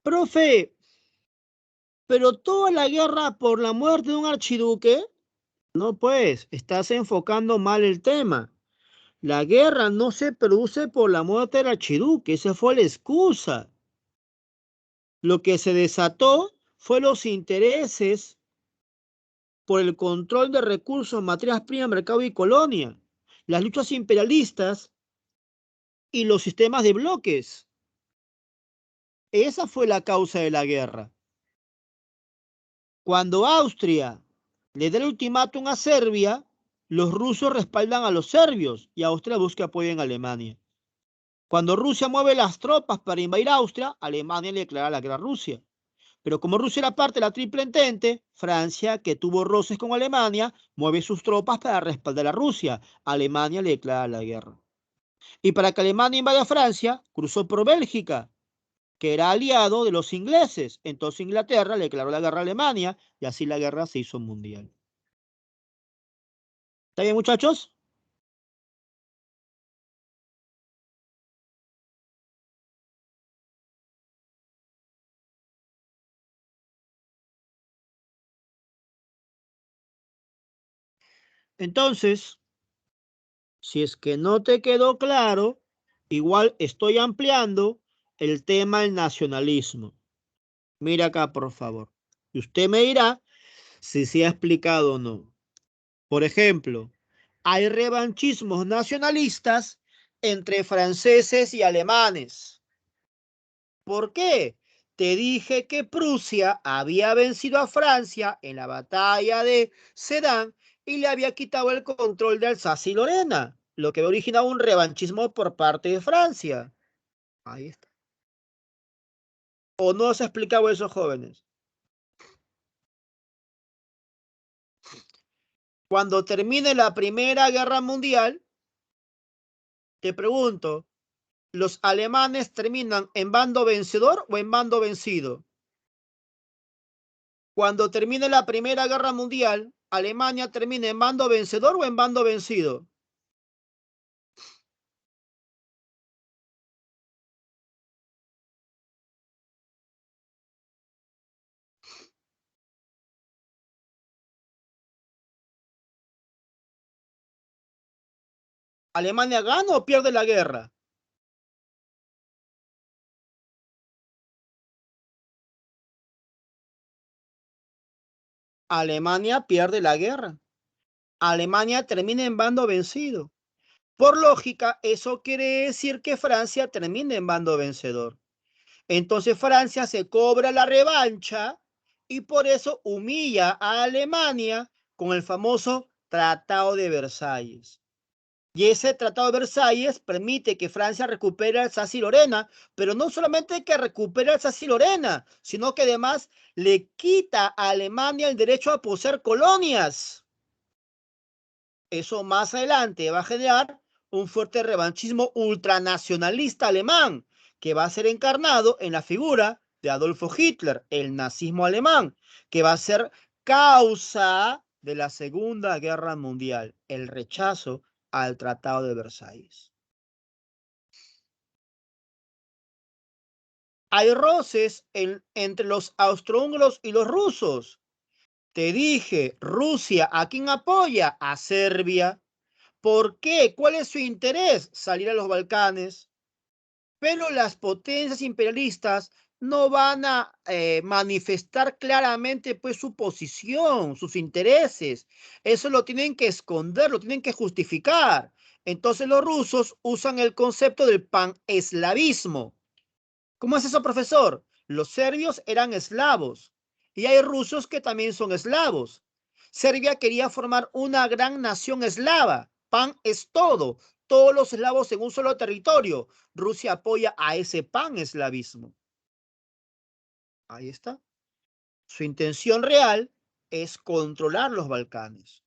Profe, pero toda la guerra por la muerte de un archiduque. No, pues, estás enfocando mal el tema. La guerra no se produce por la muerte del archiduque, esa fue la excusa. Lo que se desató fue los intereses por el control de recursos, materias primas, mercado y colonia, las luchas imperialistas y los sistemas de bloques. Esa fue la causa de la guerra. Cuando Austria le da el ultimátum a Serbia, los rusos respaldan a los serbios y Austria busca apoyo en Alemania. Cuando Rusia mueve las tropas para invadir Austria, Alemania le declara la guerra a Rusia. Pero como Rusia era parte de la Triple Entente, Francia, que tuvo roces con Alemania, mueve sus tropas para respaldar a Rusia. Alemania le declara la guerra. Y para que Alemania invada Francia, cruzó por Bélgica, que era aliado de los ingleses. Entonces Inglaterra le declaró la guerra a Alemania y así la guerra se hizo mundial. ¿Está bien, muchachos? Entonces, si es que no te quedó claro, igual estoy ampliando el tema del nacionalismo. Mira acá, por favor. Y usted me dirá si se ha explicado o no. Por ejemplo, hay revanchismos nacionalistas entre franceses y alemanes. ¿Por qué? Te dije que Prusia había vencido a Francia en la batalla de Sedan y le había quitado el control de Alsacia y Lorena, lo que había originado un revanchismo por parte de Francia. Ahí está. ¿O no se ha explicado eso, jóvenes? Cuando termine la Primera Guerra Mundial, te pregunto, ¿los alemanes terminan en bando vencedor o en bando vencido? Cuando termine la Primera Guerra Mundial, ¿Alemania termina en bando vencedor o en bando vencido? ¿Alemania gana o pierde la guerra? Alemania pierde la guerra. Alemania termina en bando vencido. Por lógica, eso quiere decir que Francia termina en bando vencedor. Entonces Francia se cobra la revancha y por eso humilla a Alemania con el famoso Tratado de Versalles. Y ese Tratado de Versalles permite que Francia recupere Alsacia y Lorena, pero no solamente que recupere Alsacia y Lorena, sino que además le quita a Alemania el derecho a poseer colonias. Eso más adelante va a generar un fuerte revanchismo ultranacionalista alemán, que va a ser encarnado en la figura de Adolfo Hitler, el nazismo alemán, que va a ser causa de la Segunda Guerra Mundial, el rechazo al Tratado de Versalles. Hay roces entre los austrohúngaros y los rusos. Te dije, Rusia, ¿a quién apoya? A Serbia. ¿Por qué? ¿Cuál es su interés? Salir a los Balcanes. Pero las potencias imperialistas no van a manifestar claramente pues su posición, sus intereses. Eso lo tienen que esconder, lo tienen que justificar. Entonces los rusos usan el concepto del paneslavismo. ¿Cómo es eso, profesor? Los serbios eran eslavos y hay rusos que también son eslavos. Serbia quería formar una gran nación eslava. Pan es todo. Todos los eslavos en un solo territorio. Rusia apoya a ese pan-eslavismo. Ahí está. Su intención real es controlar los Balcanes.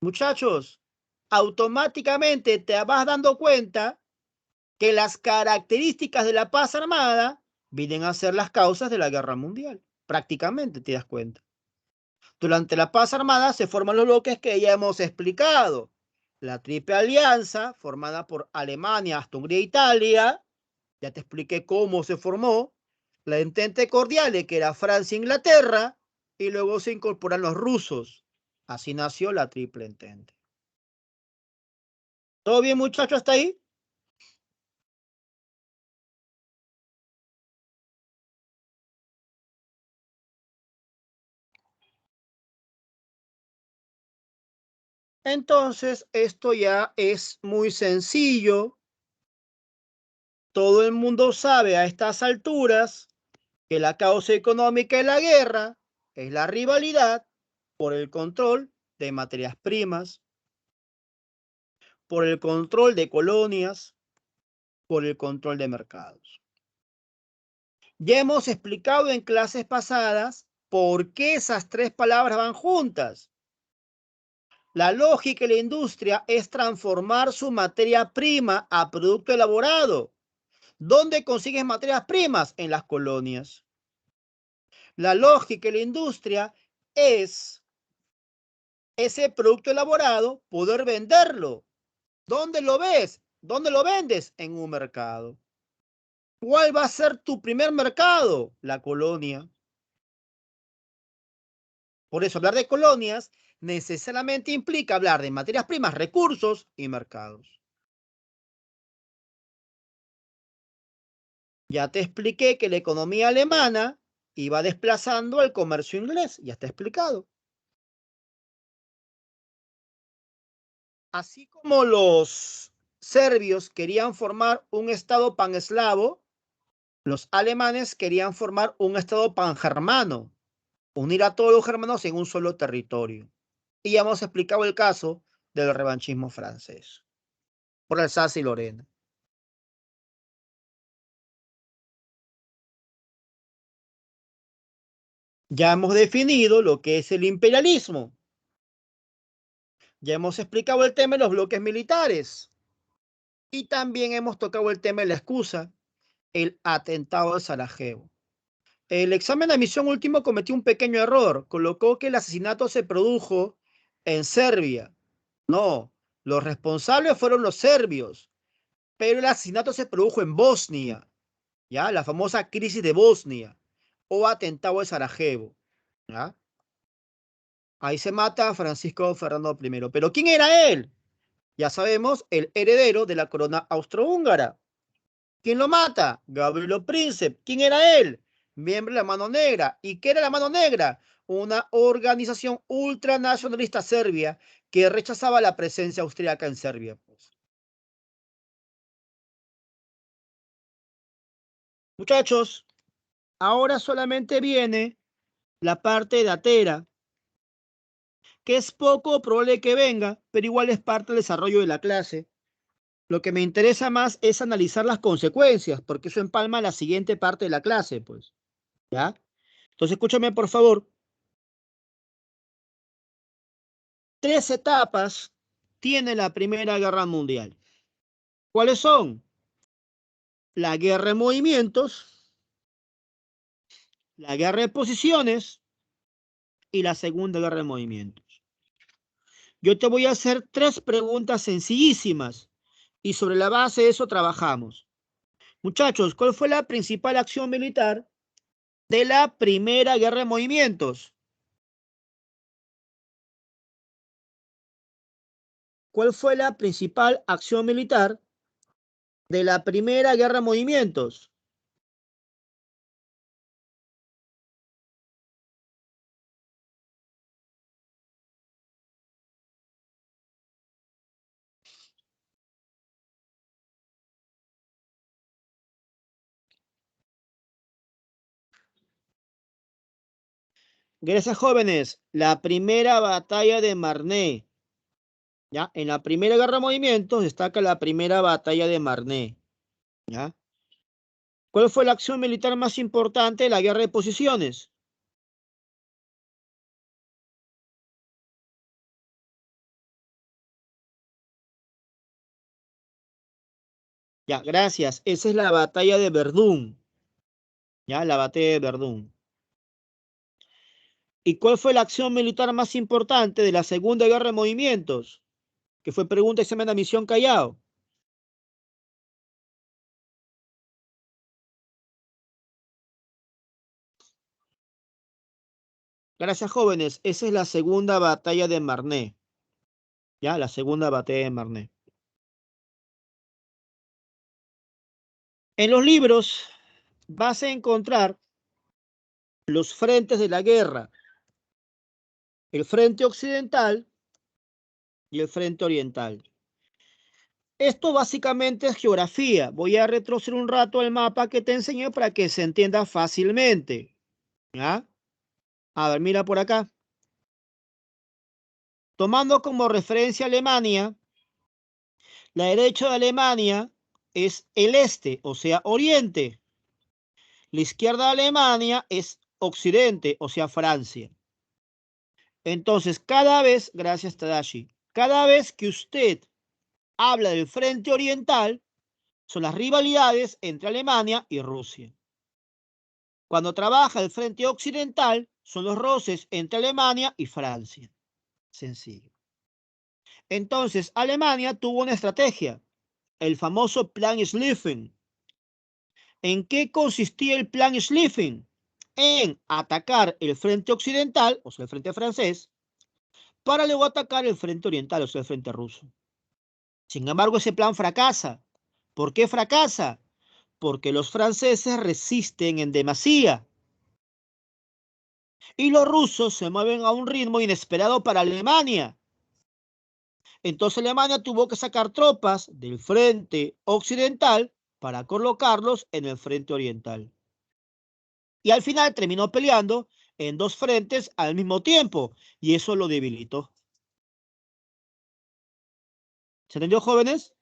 Muchachos, automáticamente te vas dando cuenta que las características de la paz armada vienen a ser las causas de la guerra mundial. Prácticamente te das cuenta. Durante la paz armada se forman los bloques que ya hemos explicado. La Triple Alianza, formada por Alemania, hasta Hungría e Italia. Ya te expliqué cómo se formó. La Entente Cordiale, que era Francia e Inglaterra. Y luego se incorporan los rusos. Así nació la Triple Entente. ¿Todo bien, muchachos, hasta ahí? Entonces, esto ya es muy sencillo. Todo el mundo sabe a estas alturas que la causa económica de la guerra es la rivalidad por el control de materias primas, por el control de colonias, por el control de mercados. Ya hemos explicado en clases pasadas por qué esas tres palabras van juntas. La lógica de la industria es transformar su materia prima a producto elaborado. ¿Dónde consigues materias primas? En las colonias. La lógica de la industria es ese producto elaborado, poder venderlo. ¿Dónde lo ves? ¿Dónde lo vendes? En un mercado. ¿Cuál va a ser tu primer mercado? La colonia. Por eso hablar de colonias necesariamente implica hablar de materias primas, recursos y mercados. Ya te expliqué que la economía alemana iba desplazando al comercio inglés. Ya está explicado. Así como los serbios querían formar un estado paneslavo, los alemanes querían formar un estado pangermano, unir a todos los germanos en un solo territorio. Y ya hemos explicado el caso del revanchismo francés por Alsacia y Lorena. Ya hemos definido lo que es el imperialismo. Ya hemos explicado el tema de los bloques militares. Y también hemos tocado el tema de la excusa, el atentado de Sarajevo. El examen de admisión último cometió un pequeño error. Colocó que el asesinato se produjo en Serbia. No, los responsables fueron los serbios, pero el asesinato se produjo en Bosnia, ¿ya? La famosa crisis de Bosnia o atentado de Sarajevo, ¿ya? Ahí se mata a Francisco Fernando I. ¿Pero quién era él? Ya sabemos, el heredero de la corona austrohúngara. ¿Quién lo mata? Gavrilo Princip. ¿Quién era él? Miembro de la Mano Negra. ¿Y qué era la Mano Negra? Una organización ultranacionalista serbia que rechazaba la presencia austríaca en Serbia. Pues. Muchachos, Ahora solamente viene la parte datera, que es poco probable que venga, pero igual es parte del desarrollo de la clase. Lo que me interesa más es analizar las consecuencias, porque eso empalma la siguiente parte de la clase, pues. ¿Ya? Entonces, escúchame, por favor. 3 etapas tiene la Primera Guerra Mundial. ¿Cuáles son? La guerra de movimientos, la guerra de posiciones y la Segunda Guerra de Movimientos. Yo te voy a hacer 3 preguntas sencillísimas y sobre la base de eso trabajamos. Muchachos, ¿cuál fue la principal acción militar de la Primera Guerra de Movimientos? ¿Cuál fue la principal acción militar de la Primera Guerra de Movimientos? Gracias, jóvenes. La primera batalla de Marne. ¿Ya? En la Primera Guerra de Movimientos destaca la primera batalla de Marne. ¿Ya? ¿Cuál fue la acción militar más importante de la guerra de posiciones? Ya, gracias. Esa es la batalla de Verdún. Ya, la batalla de Verdún. ¿Y cuál fue la acción militar más importante de la Segunda Guerra de Movimientos? Que fue pregunta y examen de Misión Callao. Gracias, jóvenes. Esa es la segunda batalla de Marne. Ya, la segunda batalla de Marne. En los libros vas a encontrar los frentes de la guerra, el frente occidental y el frente oriental. Esto básicamente es geografía. Voy a retroceder un rato al mapa que te enseñé para que se entienda fácilmente. ¿Ya? A ver, mira por acá. Tomando como referencia Alemania, la derecha de Alemania es el este, o sea, oriente. La izquierda de Alemania es occidente, o sea, Francia. Entonces, gracias Tadashi, cada vez que usted habla del frente oriental, son las rivalidades entre Alemania y Rusia. Cuando trabaja el frente occidental, son los roces entre Alemania y Francia. Sencillo. Entonces, Alemania tuvo una estrategia, el famoso Plan Schlieffen. ¿En qué consistía el Plan Schlieffen? En atacar el frente occidental, o sea, el frente francés, para luego atacar el frente oriental, o sea, el frente ruso. Sin embargo, ese plan fracasa. ¿Por qué fracasa? Porque los franceses resisten en demasía y los rusos se mueven a un ritmo inesperado para Alemania. Entonces Alemania tuvo que sacar tropas del frente occidental para colocarlos en el frente oriental. Y al final terminó peleando en 2 frentes al mismo tiempo y eso lo debilitó. ¿Se entendió, jóvenes?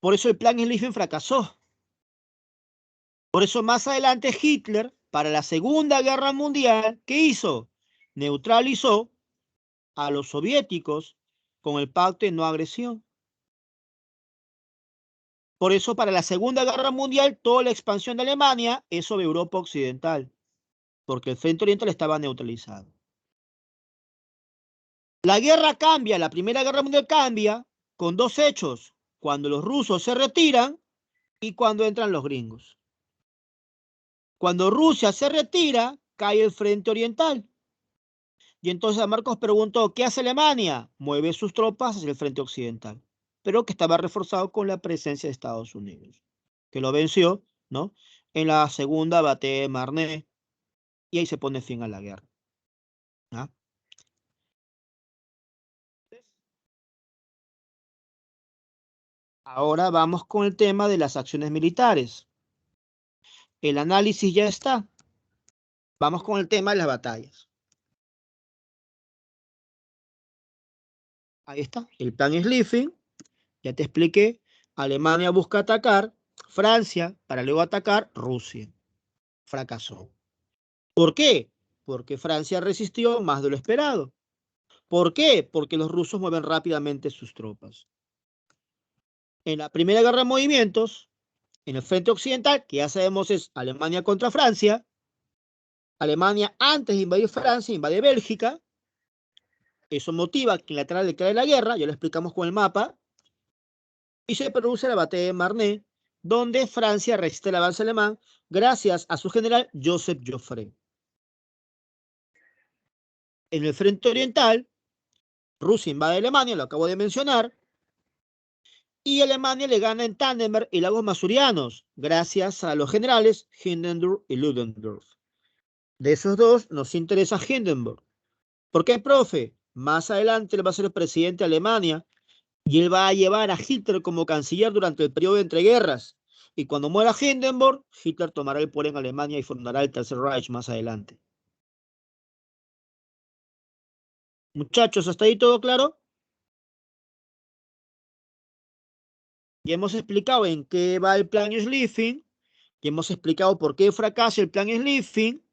Por eso el plan Schlieffen fracasó. Por eso más adelante Hitler, para la Segunda Guerra Mundial, ¿qué hizo? Neutralizó a los soviéticos con el pacto de no agresión. Por eso para la Segunda Guerra Mundial toda la expansión de Alemania es sobre Europa Occidental, porque el frente oriental estaba neutralizado. La guerra cambia, la Primera Guerra Mundial cambia con 2 hechos, cuando los rusos se retiran y cuando entran los gringos. Cuando Rusia se retira, cae el frente oriental. Y entonces Marcos preguntó, ¿qué hace Alemania? Mueve sus tropas hacia el frente occidental, pero que estaba reforzado con la presencia de Estados Unidos, que lo venció, ¿no? En la segunda batalla de Marne, y ahí se pone fin a la guerra. ¿Ah? Ahora vamos con el tema de las acciones militares. El análisis ya está. Vamos con el tema de las batallas. Ahí está, el plan Schlieffen. Ya te expliqué. Alemania busca atacar Francia para luego atacar Rusia. Fracasó. ¿Por qué? Porque Francia resistió más de lo esperado. ¿Por qué? Porque los rusos mueven rápidamente sus tropas. En la Primera Guerra de Movimientos, en el frente occidental, que ya sabemos es Alemania contra Francia, Alemania antes de invadir Francia, invade Bélgica. Eso motiva que Inglaterra declare la guerra, ya lo explicamos con el mapa, y se produce la batalla de Marne, donde Francia resiste el avance alemán gracias a su general Joseph Joffre. En el frente oriental, Rusia invade Alemania, lo acabo de mencionar, y Alemania le gana en Tannenberg y Lagos Masurianos, gracias a los generales Hindenburg y Ludendorff. De esos dos nos interesa Hindenburg. ¿Por qué, profe? Más adelante él va a ser el presidente de Alemania y él va a llevar a Hitler como canciller durante el periodo de entreguerras. Y cuando muera Hindenburg, Hitler tomará el poder en Alemania y fundará el Tercer Reich más adelante. Muchachos, ¿hasta ahí todo claro? Ya hemos explicado en qué va el plan Schlieffen, ya hemos explicado por qué fracasa el plan Schlieffen,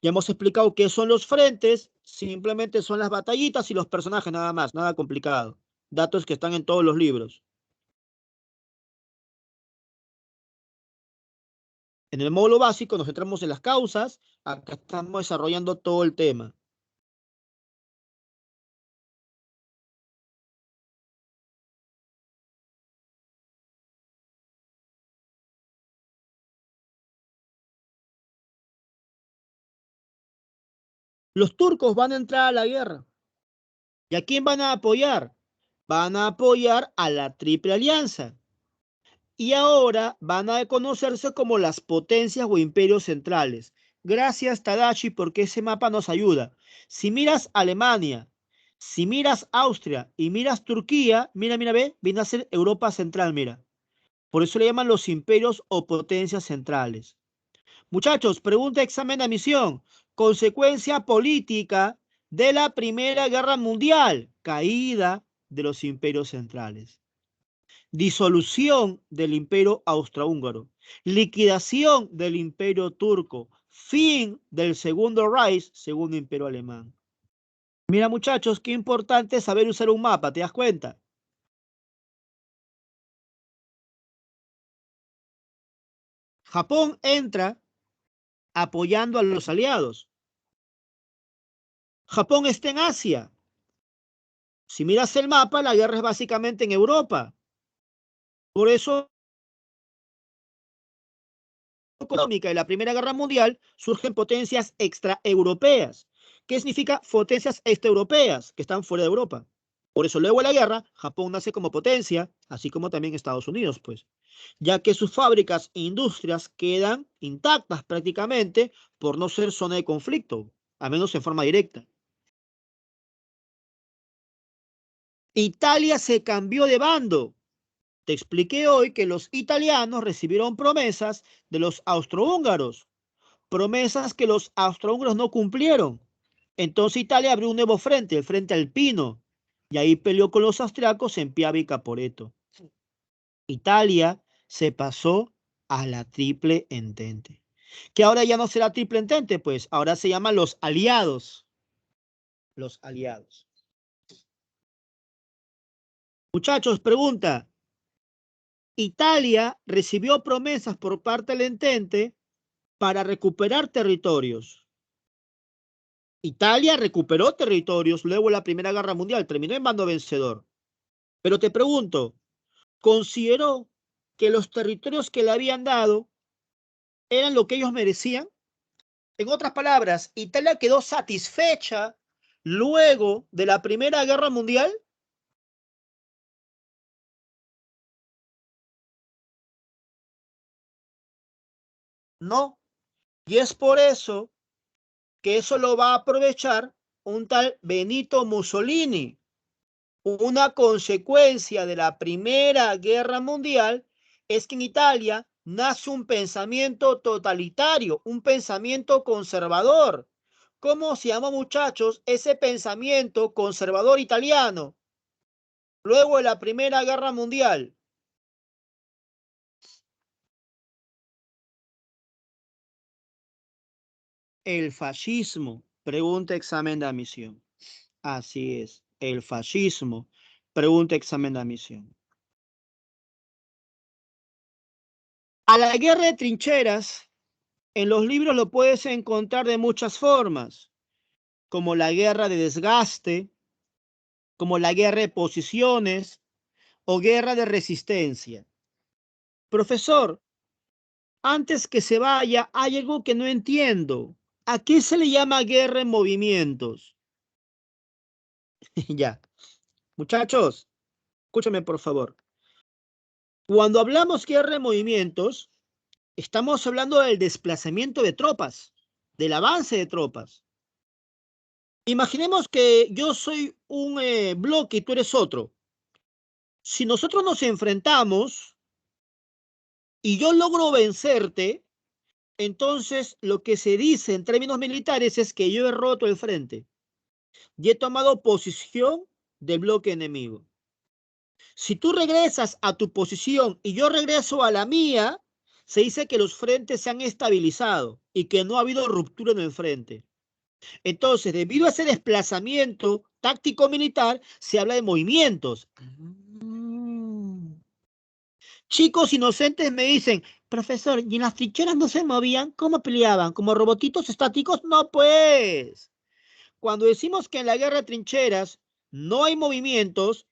ya hemos explicado qué son los frentes, simplemente son las batallitas y los personajes nada más, nada complicado. Datos que están en todos los libros. En el módulo básico nos centramos en las causas, acá estamos desarrollando todo el tema. Los turcos van a entrar a la guerra. ¿Y a quién van a apoyar? Van a apoyar a la Triple Alianza. Y ahora van a conocerse como las potencias o imperios centrales. Gracias, Tadashi, porque ese mapa nos ayuda. Si miras Alemania, si miras Austria y miras Turquía, mira, ve, viene a ser Europa Central, mira. Por eso le llaman los imperios o potencias centrales. Muchachos, pregunta examen de admisión. Consecuencia política de la Primera Guerra Mundial. Caída de los imperios centrales. Disolución del imperio austrohúngaro. Liquidación del imperio turco. Fin del Segundo Reich, Segundo Imperio Alemán. Mira, muchachos, qué importante es saber usar un mapa, ¿te das cuenta? Japón entra apoyando a los aliados. Japón está en Asia. Si miras el mapa, la guerra es básicamente en Europa. Por eso, económica de la Primera Guerra Mundial surgen potencias extraeuropeas. ¿Qué significa potencias extraeuropeas? Que están fuera de Europa. Por eso, luego de la guerra, Japón nace como potencia, así como también Estados Unidos, pues, ya que sus fábricas e industrias quedan intactas prácticamente por no ser zona de conflicto, a menos en forma directa. Italia se cambió de bando. Te expliqué hoy que los italianos recibieron promesas de los austrohúngaros, promesas que los austrohúngaros no cumplieron. Entonces Italia abrió un nuevo frente, el frente alpino, y ahí peleó con los austriacos en Piave y Caporetto. Italia se pasó a la Triple Entente, que ahora ya no será Triple Entente, pues ahora se llaman los aliados. Los aliados. Muchachos, pregunta. Italia recibió promesas por parte del Entente para recuperar territorios. Italia recuperó territorios luego de la Primera Guerra Mundial, terminó en bando vencedor. Pero te pregunto, ¿consideró que los territorios que le habían dado eran lo que ellos merecían? En otras palabras, ¿Italia quedó satisfecha luego de la Primera Guerra Mundial? No. Y es por eso que eso lo va a aprovechar un tal Benito Mussolini. Una consecuencia de la Primera Guerra Mundial es que en Italia nace un pensamiento totalitario, un pensamiento conservador. ¿Cómo se llama, muchachos, ese pensamiento conservador italiano? Luego de la Primera Guerra Mundial. El fascismo, pregunta examen de admisión. Así es, el fascismo, pregunta examen de admisión. A la guerra de trincheras, en los libros lo puedes encontrar de muchas formas, como la guerra de desgaste, como la guerra de posiciones o guerra de resistencia. Profesor, antes que se vaya, hay algo que no entiendo. ¿A qué se le llama guerra en movimientos? Ya, muchachos, escúchame por favor. Cuando hablamos guerra en movimientos, estamos hablando del desplazamiento de tropas, del avance de tropas. Imaginemos que yo soy un bloque y tú eres otro. Si nosotros nos enfrentamos y yo logro vencerte, entonces lo que se dice en términos militares es que yo he roto el frente y he tomado posición del bloque enemigo. Si tú regresas a tu posición y yo regreso a la mía, se dice que los frentes se han estabilizado y que no ha habido ruptura en el frente. Entonces, debido a ese desplazamiento táctico-militar, se habla de movimientos. Chicos inocentes me dicen, profesor, ¿y en las trincheras no se movían? ¿Cómo peleaban? ¿Como robotitos estáticos? No, pues. Cuando decimos que en la guerra de trincheras no hay movimientos,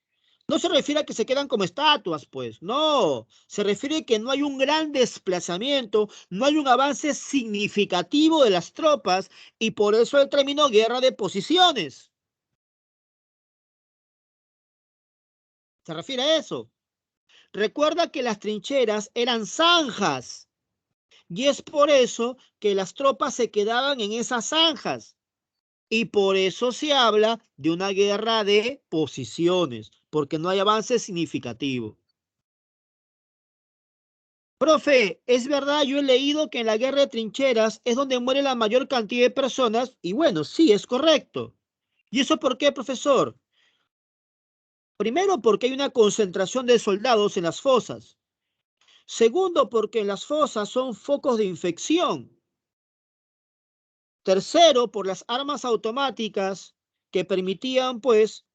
no se refiere a que se quedan como estatuas, pues. No, se refiere a que no hay un gran desplazamiento, no hay un avance significativo de las tropas y por eso el término guerra de posiciones. Se refiere a eso. Recuerda que las trincheras eran zanjas y es por eso que las tropas se quedaban en esas zanjas. Y por eso se habla de una guerra de posiciones, porque no hay avance significativo. Profe, es verdad, yo he leído que en la guerra de trincheras es donde muere la mayor cantidad de personas, y bueno, sí, es correcto. ¿Y eso por qué, profesor? Primero, porque hay una concentración de soldados en las fosas. Segundo, porque en las fosas son focos de infección. Tercero, por las armas automáticas que permitían, pues,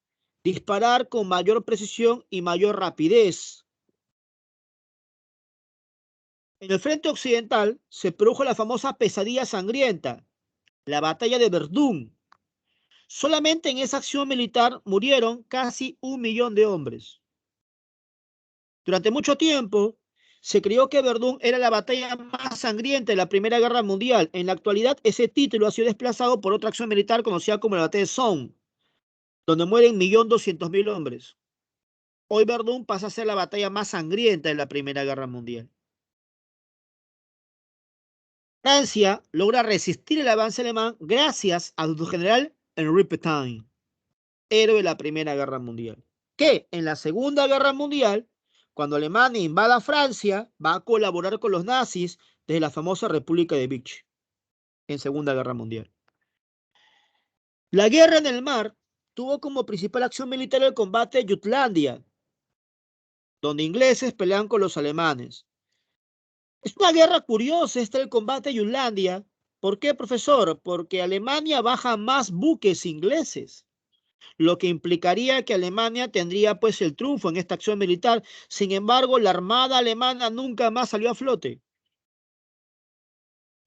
disparar con mayor precisión y mayor rapidez. En el frente occidental se produjo la famosa pesadilla sangrienta, la batalla de Verdún. Solamente en esa acción militar murieron casi 1 millón de hombres. Durante mucho tiempo se creyó que Verdún era la batalla más sangrienta de la Primera Guerra Mundial. En la actualidad ese título ha sido desplazado por otra acción militar conocida como la batalla de Somme, donde mueren 1.200.000 hombres. Hoy Verdún pasa a ser la batalla más sangrienta de la Primera Guerra Mundial. Francia logra resistir el avance alemán gracias a su general Henri Pétain, héroe de la Primera Guerra Mundial, que en la Segunda Guerra Mundial, cuando Alemania invada Francia, va a colaborar con los nazis desde la famosa República de Vichy, en Segunda Guerra Mundial. La guerra en el mar tuvo como principal acción militar el combate de Jutlandia, donde ingleses pelean con los alemanes. Es una guerra curiosa esta el combate de Jutlandia. ¿Por qué, profesor? Porque Alemania baja más buques ingleses, lo que implicaría que Alemania tendría pues el triunfo en esta acción militar. Sin embargo, la armada alemana nunca más salió a flote.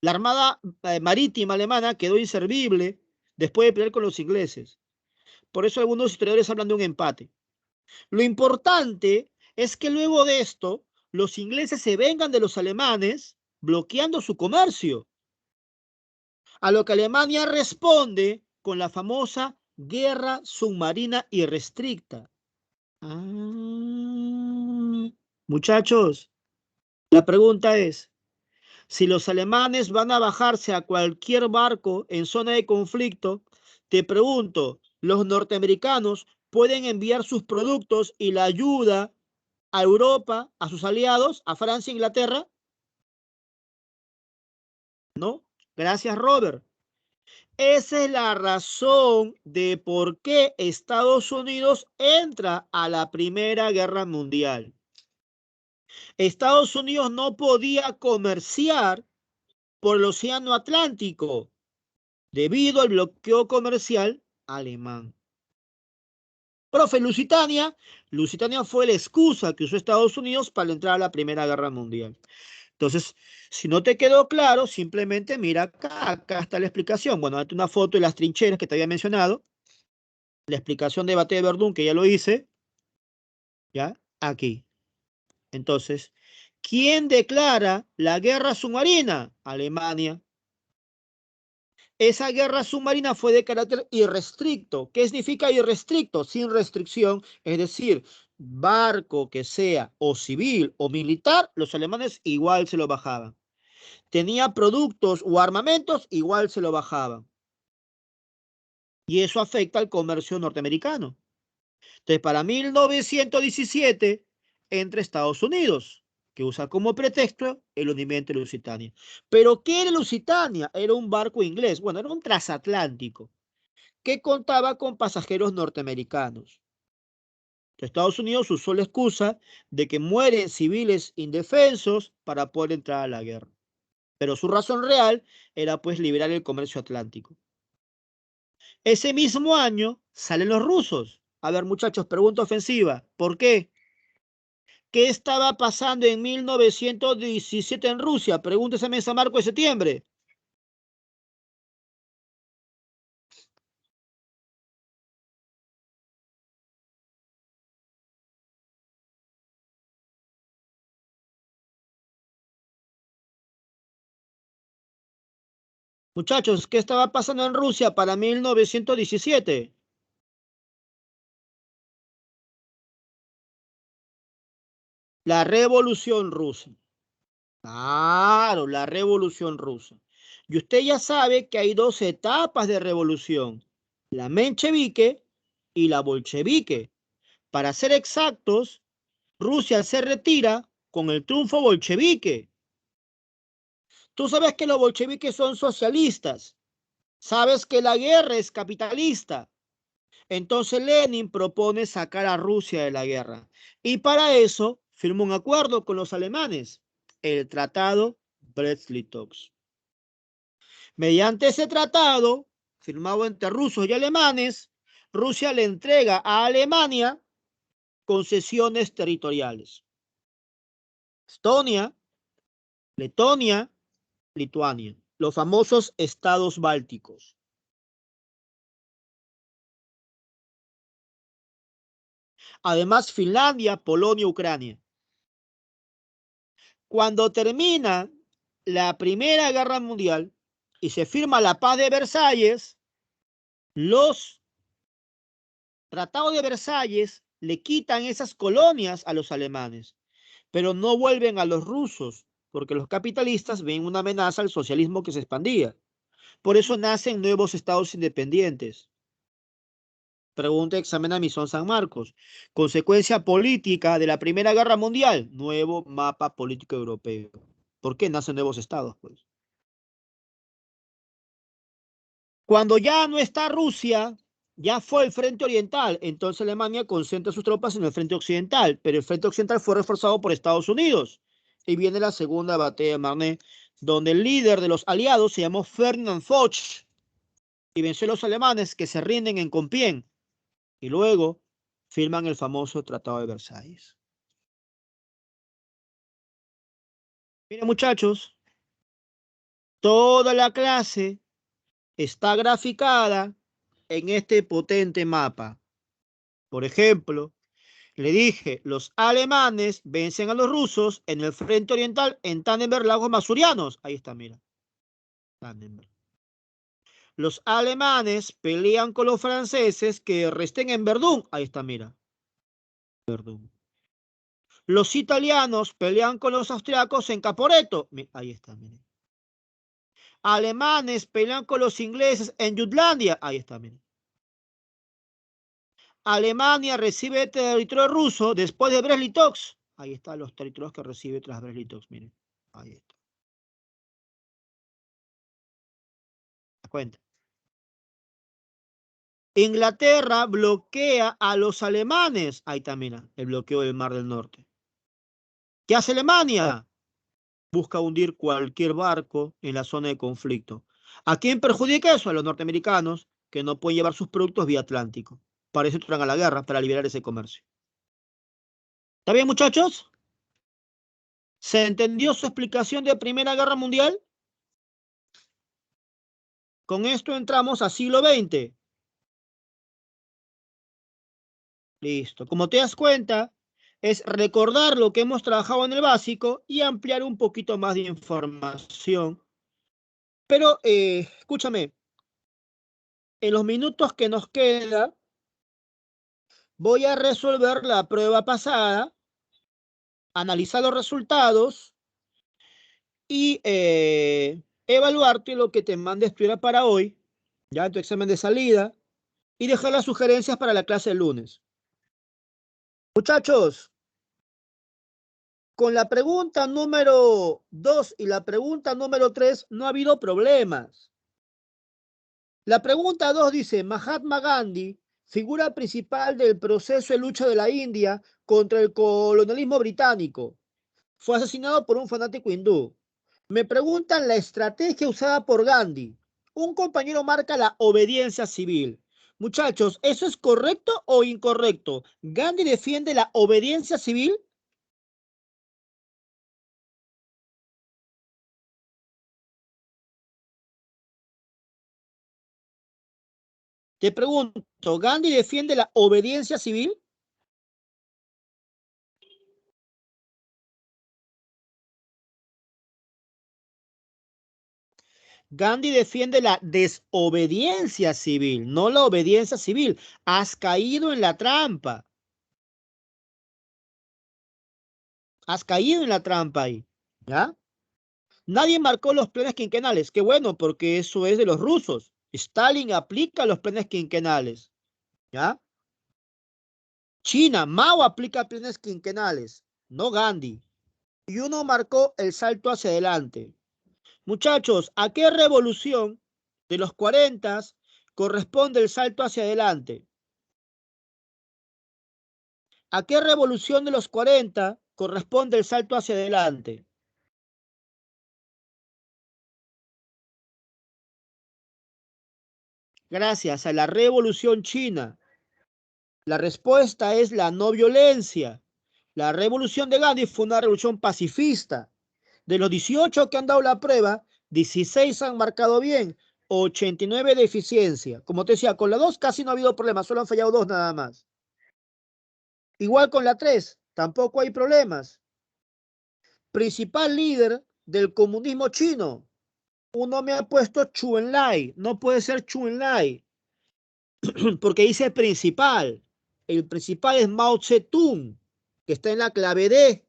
La armada marítima alemana quedó inservible después de pelear con los ingleses. Por eso algunos historiadores hablan de un empate. Lo importante es que luego de esto, los ingleses se vengan de los alemanes bloqueando su comercio. A lo que Alemania responde con la famosa guerra submarina irrestricta. Muchachos, la pregunta es, si los alemanes van a bajarse a cualquier barco en zona de conflicto, te pregunto, ¿los norteamericanos pueden enviar sus productos y la ayuda a Europa, a sus aliados, a Francia e Inglaterra? ¿no? Gracias, Robert. Esa es la razón de por qué Estados Unidos entra a la Primera Guerra Mundial. Estados Unidos no podía comerciar por el Océano Atlántico debido al bloqueo comercial alemán. Profe, Lusitania fue la excusa que usó Estados Unidos para entrar a la Primera Guerra Mundial. Entonces, si no te quedó claro, simplemente mira acá, acá está la explicación. Bueno, date una foto de las trincheras que te había mencionado, la explicación de Batalla de Verdún, que ya lo hice, ya, aquí. Entonces, ¿quién declara la guerra submarina? Alemania. Esa guerra submarina fue de carácter irrestricto. ¿Qué significa irrestricto? Sin restricción, es decir, barco que sea o civil o militar, los alemanes igual se lo bajaban. Tenía productos o armamentos, igual se lo bajaban. Y eso afecta al comercio norteamericano. Entonces, para 1917, entre Estados Unidos, que usa como pretexto el hundimiento de Lusitania. ¿Pero qué era Lusitania? Era un barco inglés, bueno, era un transatlántico, que contaba con pasajeros norteamericanos. Estados Unidos usó la excusa de que mueren civiles indefensos para poder entrar a la guerra. Pero su razón real era pues liberar el comercio atlántico. Ese mismo año salen los rusos. A ver, muchachos, pregunta ofensiva. ¿Por qué? ¿Qué estaba pasando en 1917 en Rusia? Pregúntese en San Marco de septiembre. Muchachos, ¿qué estaba pasando en Rusia para 1917? La Revolución Rusa. Claro, la Revolución Rusa. Y usted ya sabe que hay dos etapas de revolución, la menchevique y la bolchevique. Para ser exactos, Rusia se retira con el triunfo bolchevique. Tú sabes que los bolcheviques son socialistas, sabes que la guerra es capitalista. Entonces Lenin propone sacar a Rusia de la guerra. Y para eso firma un acuerdo con los alemanes, el Tratado Brest-Litovsk. Mediante ese tratado, firmado entre rusos y alemanes, Rusia le entrega a Alemania concesiones territoriales. Estonia, Letonia, Lituania, los famosos estados bálticos. Además, Finlandia, Polonia, Ucrania. Cuando termina la Primera Guerra Mundial y se firma la Paz de Versalles, los tratados de Versalles le quitan esas colonias a los alemanes, pero no vuelven a los rusos, porque los capitalistas ven una amenaza al socialismo que se expandía. Por eso nacen nuevos estados independientes. Pregunta examen a Misón San Marcos. Consecuencia política de la Primera Guerra Mundial. Nuevo mapa político europeo. ¿Por qué nacen nuevos estados? Pues cuando ya no está Rusia, ya fue el frente oriental. Entonces Alemania concentra sus tropas en el frente occidental. Pero el frente occidental fue reforzado por Estados Unidos. Y viene la segunda batalla de Marne, donde el líder de los aliados se llamó Ferdinand Foch y venció a los alemanes que se rinden en Compiègne. Y luego firman el famoso Tratado de Versalles. Miren, muchachos, toda la clase está graficada en este potente mapa. Por ejemplo, le dije, los alemanes vencen a los rusos en el frente oriental en Tannenberg, Lagos Masurianos. Ahí está, mira. Tannenberg. Los alemanes pelean con los franceses que resten en Verdún. Ahí está, mira. Verdún. Los italianos pelean con los austriacos en Caporetto. Ahí está, mire. Alemanes pelean con los ingleses en Jutlandia. Ahí está, mire. Alemania recibe territorio ruso después de Brest-Litovsk. Ahí están los territorios que recibe tras Brest-Litovsk, miren. Ahí está. cuenta. Inglaterra bloquea a los alemanes. Ahí está, mira, el bloqueo del Mar del Norte. ¿Qué hace Alemania? Busca hundir cualquier barco en la zona de conflicto. ¿A quién perjudica eso? A los norteamericanos, que no pueden llevar sus productos vía Atlántico. Para eso entran a la guerra, para liberar ese comercio. ¿Está bien, muchachos? ¿Se entendió su explicación de Primera Guerra Mundial? Con esto entramos a siglo XX. Listo. Como te das cuenta, es recordar lo que hemos trabajado en el básico y ampliar un poquito más de información. Pero, escúchame, en los minutos que nos queda, voy a resolver la prueba pasada, analizar los resultados y evaluarte lo que te mandé estudiar para hoy, ya en tu examen de salida, y dejar las sugerencias para la clase del lunes. Muchachos, con la pregunta número 2 y la pregunta número 3 no ha habido problemas. La pregunta 2 dice, Mahatma Gandhi, figura principal del proceso de lucha de la India contra el colonialismo británico, fue asesinado por un fanático hindú. Me preguntan la estrategia usada por Gandhi. Un compañero marca la obediencia civil. Muchachos, ¿eso es correcto o incorrecto? ¿Gandhi defiende la obediencia civil? Te pregunto, ¿Gandhi defiende la obediencia civil? Gandhi defiende la desobediencia civil, no la obediencia civil. Has caído en la trampa. Has caído en la trampa ahí. ¿Ya? Nadie marcó los planes quinquenales. Qué bueno, porque eso es de los rusos. Stalin aplica los planes quinquenales. ¿Ya? China, Mao aplica planes quinquenales, no Gandhi. Y uno marcó el salto hacia adelante. Muchachos, ¿a qué revolución de los 40 corresponde el salto hacia adelante? ¿A qué revolución de los 40 corresponde el salto hacia adelante? Gracias a la Revolución China. La respuesta es la no violencia. La revolución de Gandhi fue una revolución pacifista. De los 18 que han dado la prueba, 16 han marcado bien, 89 de eficiencia. Como te decía, con la 2 casi no ha habido problemas, solo han fallado 2 nada más. Igual con la 3, tampoco hay problemas. Principal líder del comunismo chino. Uno me ha puesto Chu Enlai, no puede ser Chu Enlai, porque dice principal. El principal es Mao Zedong, que está en la clave D.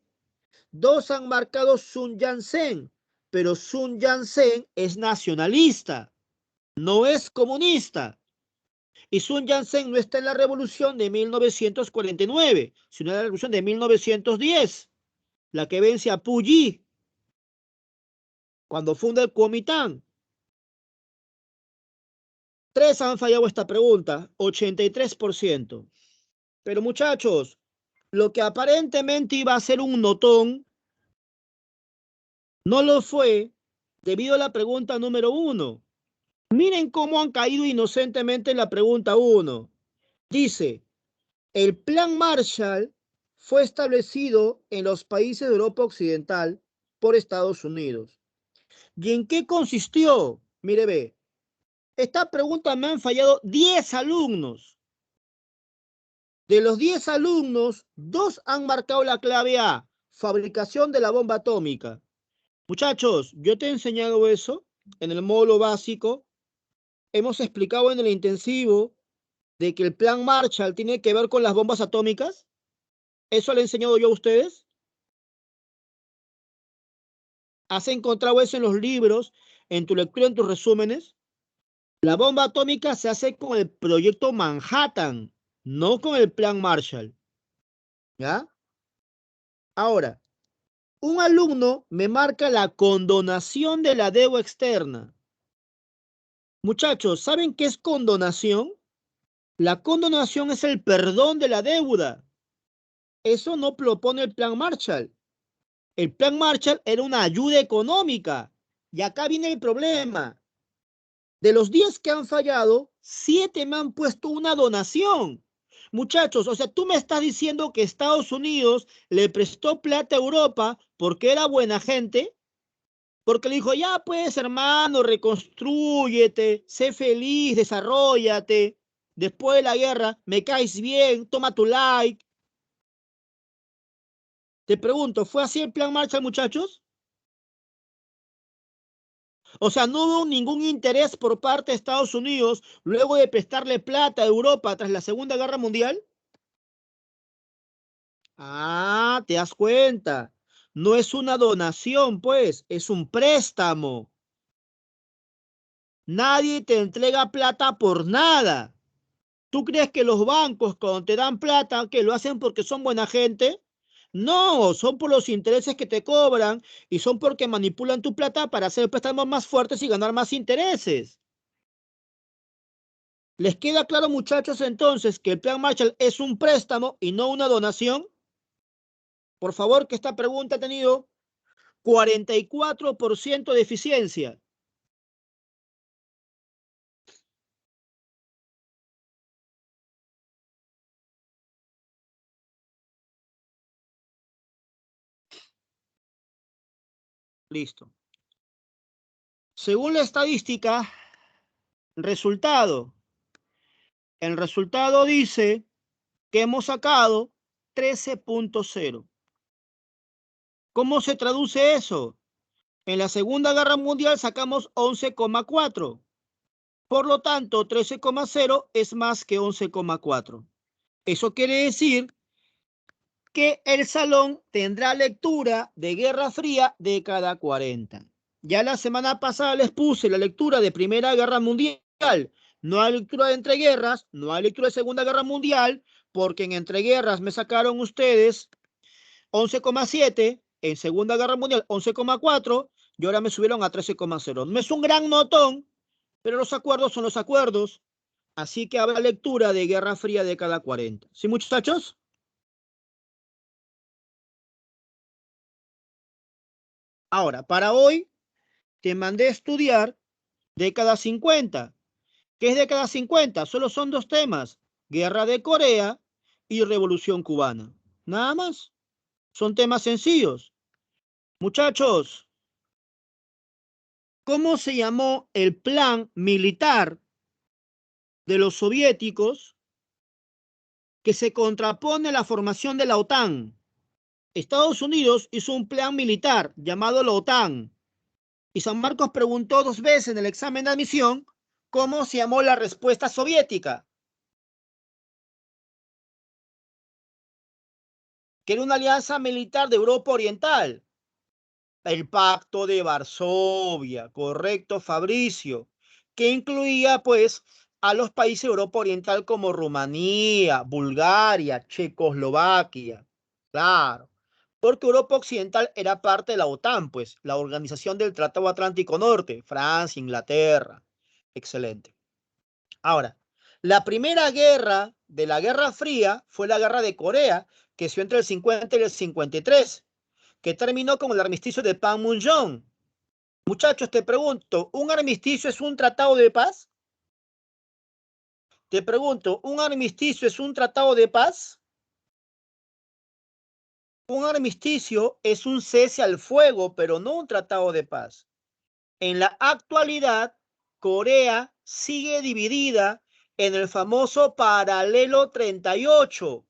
2 han marcado Sun Yat-sen, pero Sun Yat-sen es nacionalista, no es comunista. Y Sun Yat-sen no está en la revolución de 1949, sino en la revolución de 1910, la que vence a Puyi, cuando funda el Kuomintang. 3 han fallado esta pregunta, 83%. Pero muchachos, lo que aparentemente iba a ser un notón, no lo fue debido a la pregunta número 1. Miren cómo han caído inocentemente en la pregunta 1. Dice, el Plan Marshall fue establecido en los países de Europa Occidental por Estados Unidos. ¿Y en qué consistió? Mire, ve, esta pregunta me han fallado 10 alumnos. De los 10 alumnos, 2 han marcado la clave A, fabricación de la bomba atómica. Muchachos, yo te he enseñado eso en el módulo básico. Hemos explicado en el intensivo de que el plan Marshall tiene que ver con las bombas atómicas. ¿Eso le he enseñado yo a ustedes? ¿Has encontrado eso en los libros, en tu lectura, en tus resúmenes? La bomba atómica se hace con el proyecto Manhattan, no con el plan Marshall. ¿Ya? Ahora, un alumno me marca la condonación de la deuda externa. Muchachos, ¿saben qué es condonación? La condonación es el perdón de la deuda. Eso no lo pone el Plan Marshall. El Plan Marshall era una ayuda económica. Y acá viene el problema. De los 10 que han fallado, 7 me han puesto una donación. Muchachos, o sea, tú me estás diciendo que Estados Unidos le prestó plata a Europa porque era buena gente, porque le dijo, ya pues, hermano, reconstrúyete, sé feliz, desarróllate. Después de la guerra, me caes bien, toma tu like. Te pregunto, ¿fue así el Plan Marshall, muchachos? O sea, no hubo ningún interés por parte de Estados Unidos luego de prestarle plata a Europa tras la Segunda Guerra Mundial. Ah, te das cuenta. No es una donación, pues, es un préstamo. Nadie te entrega plata por nada. ¿Tú crees que los bancos cuando te dan plata, que lo hacen porque son buena gente? No, son por los intereses que te cobran y son porque manipulan tu plata para hacer préstamos más fuertes y ganar más intereses. ¿Les queda claro, muchachos, entonces que el Plan Marshall es un préstamo y no una donación? Por favor, que esta pregunta ha tenido 44% de eficiencia. Listo. Según la estadística, resultado. El resultado dice que hemos sacado 13.0. ¿Cómo se traduce eso? En la Segunda Guerra Mundial sacamos 11,4. Por lo tanto, 13,0 es más que 11,4. Eso quiere decir que el salón tendrá lectura de Guerra Fría de cada 40. Ya la semana pasada les puse la lectura de Primera Guerra Mundial. No hay lectura de entreguerras, no hay lectura de Segunda Guerra Mundial, porque en entreguerras me sacaron ustedes 11,7, en Segunda Guerra Mundial 11,4 y ahora me subieron a 13,0. No es un gran notón, pero los acuerdos son los acuerdos. Así que habrá lectura de Guerra Fría de cada 40. ¿Sí, muchachos? Ahora, para hoy te mandé a estudiar década 50. ¿Qué es década 50? Solo son dos temas, Guerra de Corea y Revolución Cubana. Nada más. Son temas sencillos. Muchachos, ¿cómo se llamó el plan militar de los soviéticos que se contrapone a la formación de la OTAN? Estados Unidos hizo un plan militar llamado la OTAN y San Marcos preguntó 2 veces en el examen de admisión cómo se llamó la respuesta soviética, que era una alianza militar de Europa Oriental. El Pacto de Varsovia, correcto, Fabricio, que incluía pues a los países de Europa Oriental como Rumanía, Bulgaria, Checoslovaquia. Claro, porque Europa Occidental era parte de la OTAN, pues, la Organización del Tratado Atlántico Norte, Francia, Inglaterra. Excelente. Ahora, la primera guerra de la Guerra Fría fue la Guerra de Corea, que se dio entre el 50 y el 53, que terminó con el armisticio de Panmunjom. Muchachos, te pregunto, ¿un armisticio es un tratado de paz? Te pregunto, ¿un armisticio es un tratado de paz? Un armisticio es un cese al fuego, pero no un tratado de paz. En la actualidad, Corea sigue dividida en el famoso paralelo 38.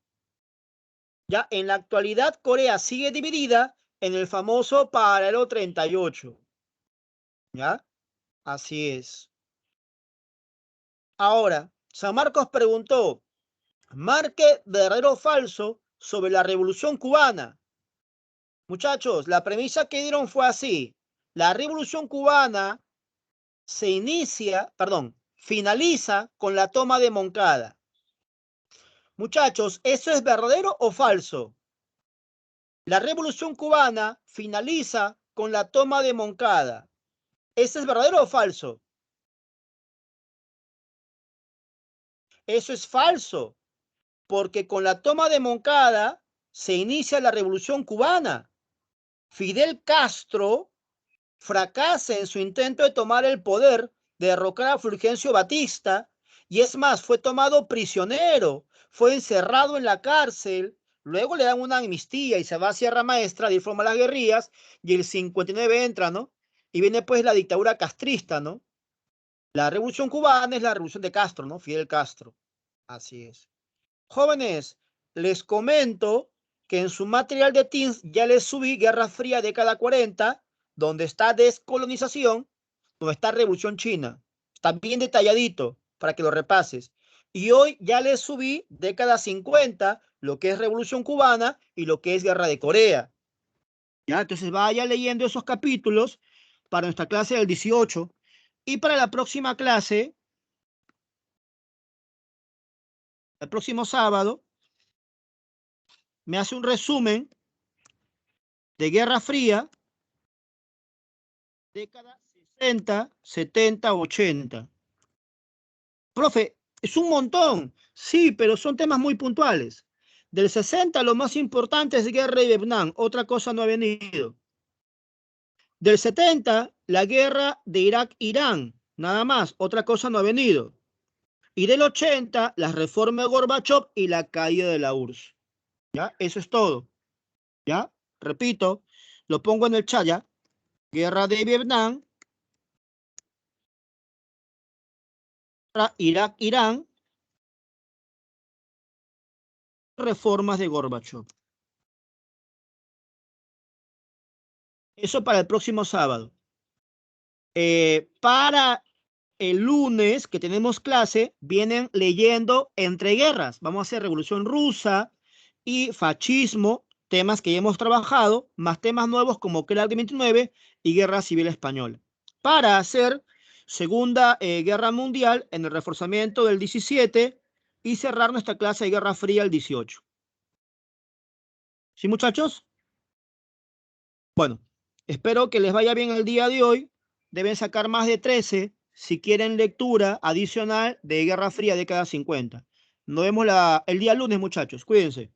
Ya, en la actualidad, Corea sigue dividida en el famoso paralelo 38. ¿Ya? Así es. Ahora, San Marcos preguntó, marque verdadero o falso sobre la Revolución Cubana. Muchachos, la premisa que dieron fue así. La Revolución Cubana finaliza con la toma de Moncada. Muchachos, ¿eso es verdadero o falso? La Revolución Cubana finaliza con la toma de Moncada. ¿Eso es verdadero o falso? Eso es falso, porque con la toma de Moncada se inicia la Revolución Cubana. Fidel Castro fracasa en su intento de tomar el poder, de derrocar a Fulgencio Batista, y es más, fue tomado prisionero, fue encerrado en la cárcel, luego le dan una amnistía y se va a Sierra Maestra, de forma las guerrillas, y el 59 entra, ¿no? Y viene pues la dictadura castrista, ¿no? La revolución cubana es la revolución de Castro, ¿no? Fidel Castro. Así es. Jóvenes, les comento que en su material de Teams ya les subí Guerra Fría década 40, donde está descolonización, donde está Revolución China. Está bien detalladito para que lo repases. Y hoy ya les subí década 50, lo que es Revolución Cubana y lo que es Guerra de Corea. Ya, entonces vaya leyendo esos capítulos para nuestra clase del 18 y para la próxima clase, el próximo sábado, me hace un resumen de Guerra Fría, décadas 60, 70, 80. Profe, es un montón, sí, pero son temas muy puntuales. Del 60 lo más importante es Guerra de Vietnam, otra cosa no ha venido. Del 70, la guerra de Irak-Irán, nada más, otra cosa no ha venido. Y del 80, las reformas de Gorbachev y la caída de la URSS. ¿Ya? Eso es todo. ¿Ya? Repito, lo pongo en el chat ya. Guerra de Vietnam, Irak-Irán, reformas de Gorbachev. Eso para el próximo sábado. Para el lunes que tenemos clase, vienen leyendo Entre Guerras. Vamos a hacer Revolución Rusa y fascismo, temas que ya hemos trabajado, más temas nuevos como Crack de 29 y Guerra Civil Española. Para hacer Segunda Guerra Mundial en el reforzamiento del 17 y cerrar nuestra clase de Guerra Fría el 18. ¿Sí, muchachos? Bueno, espero que les vaya bien el día de hoy. Deben sacar más de 13 si quieren lectura adicional de Guerra Fría década 50. Nos vemos el día lunes, muchachos. Cuídense.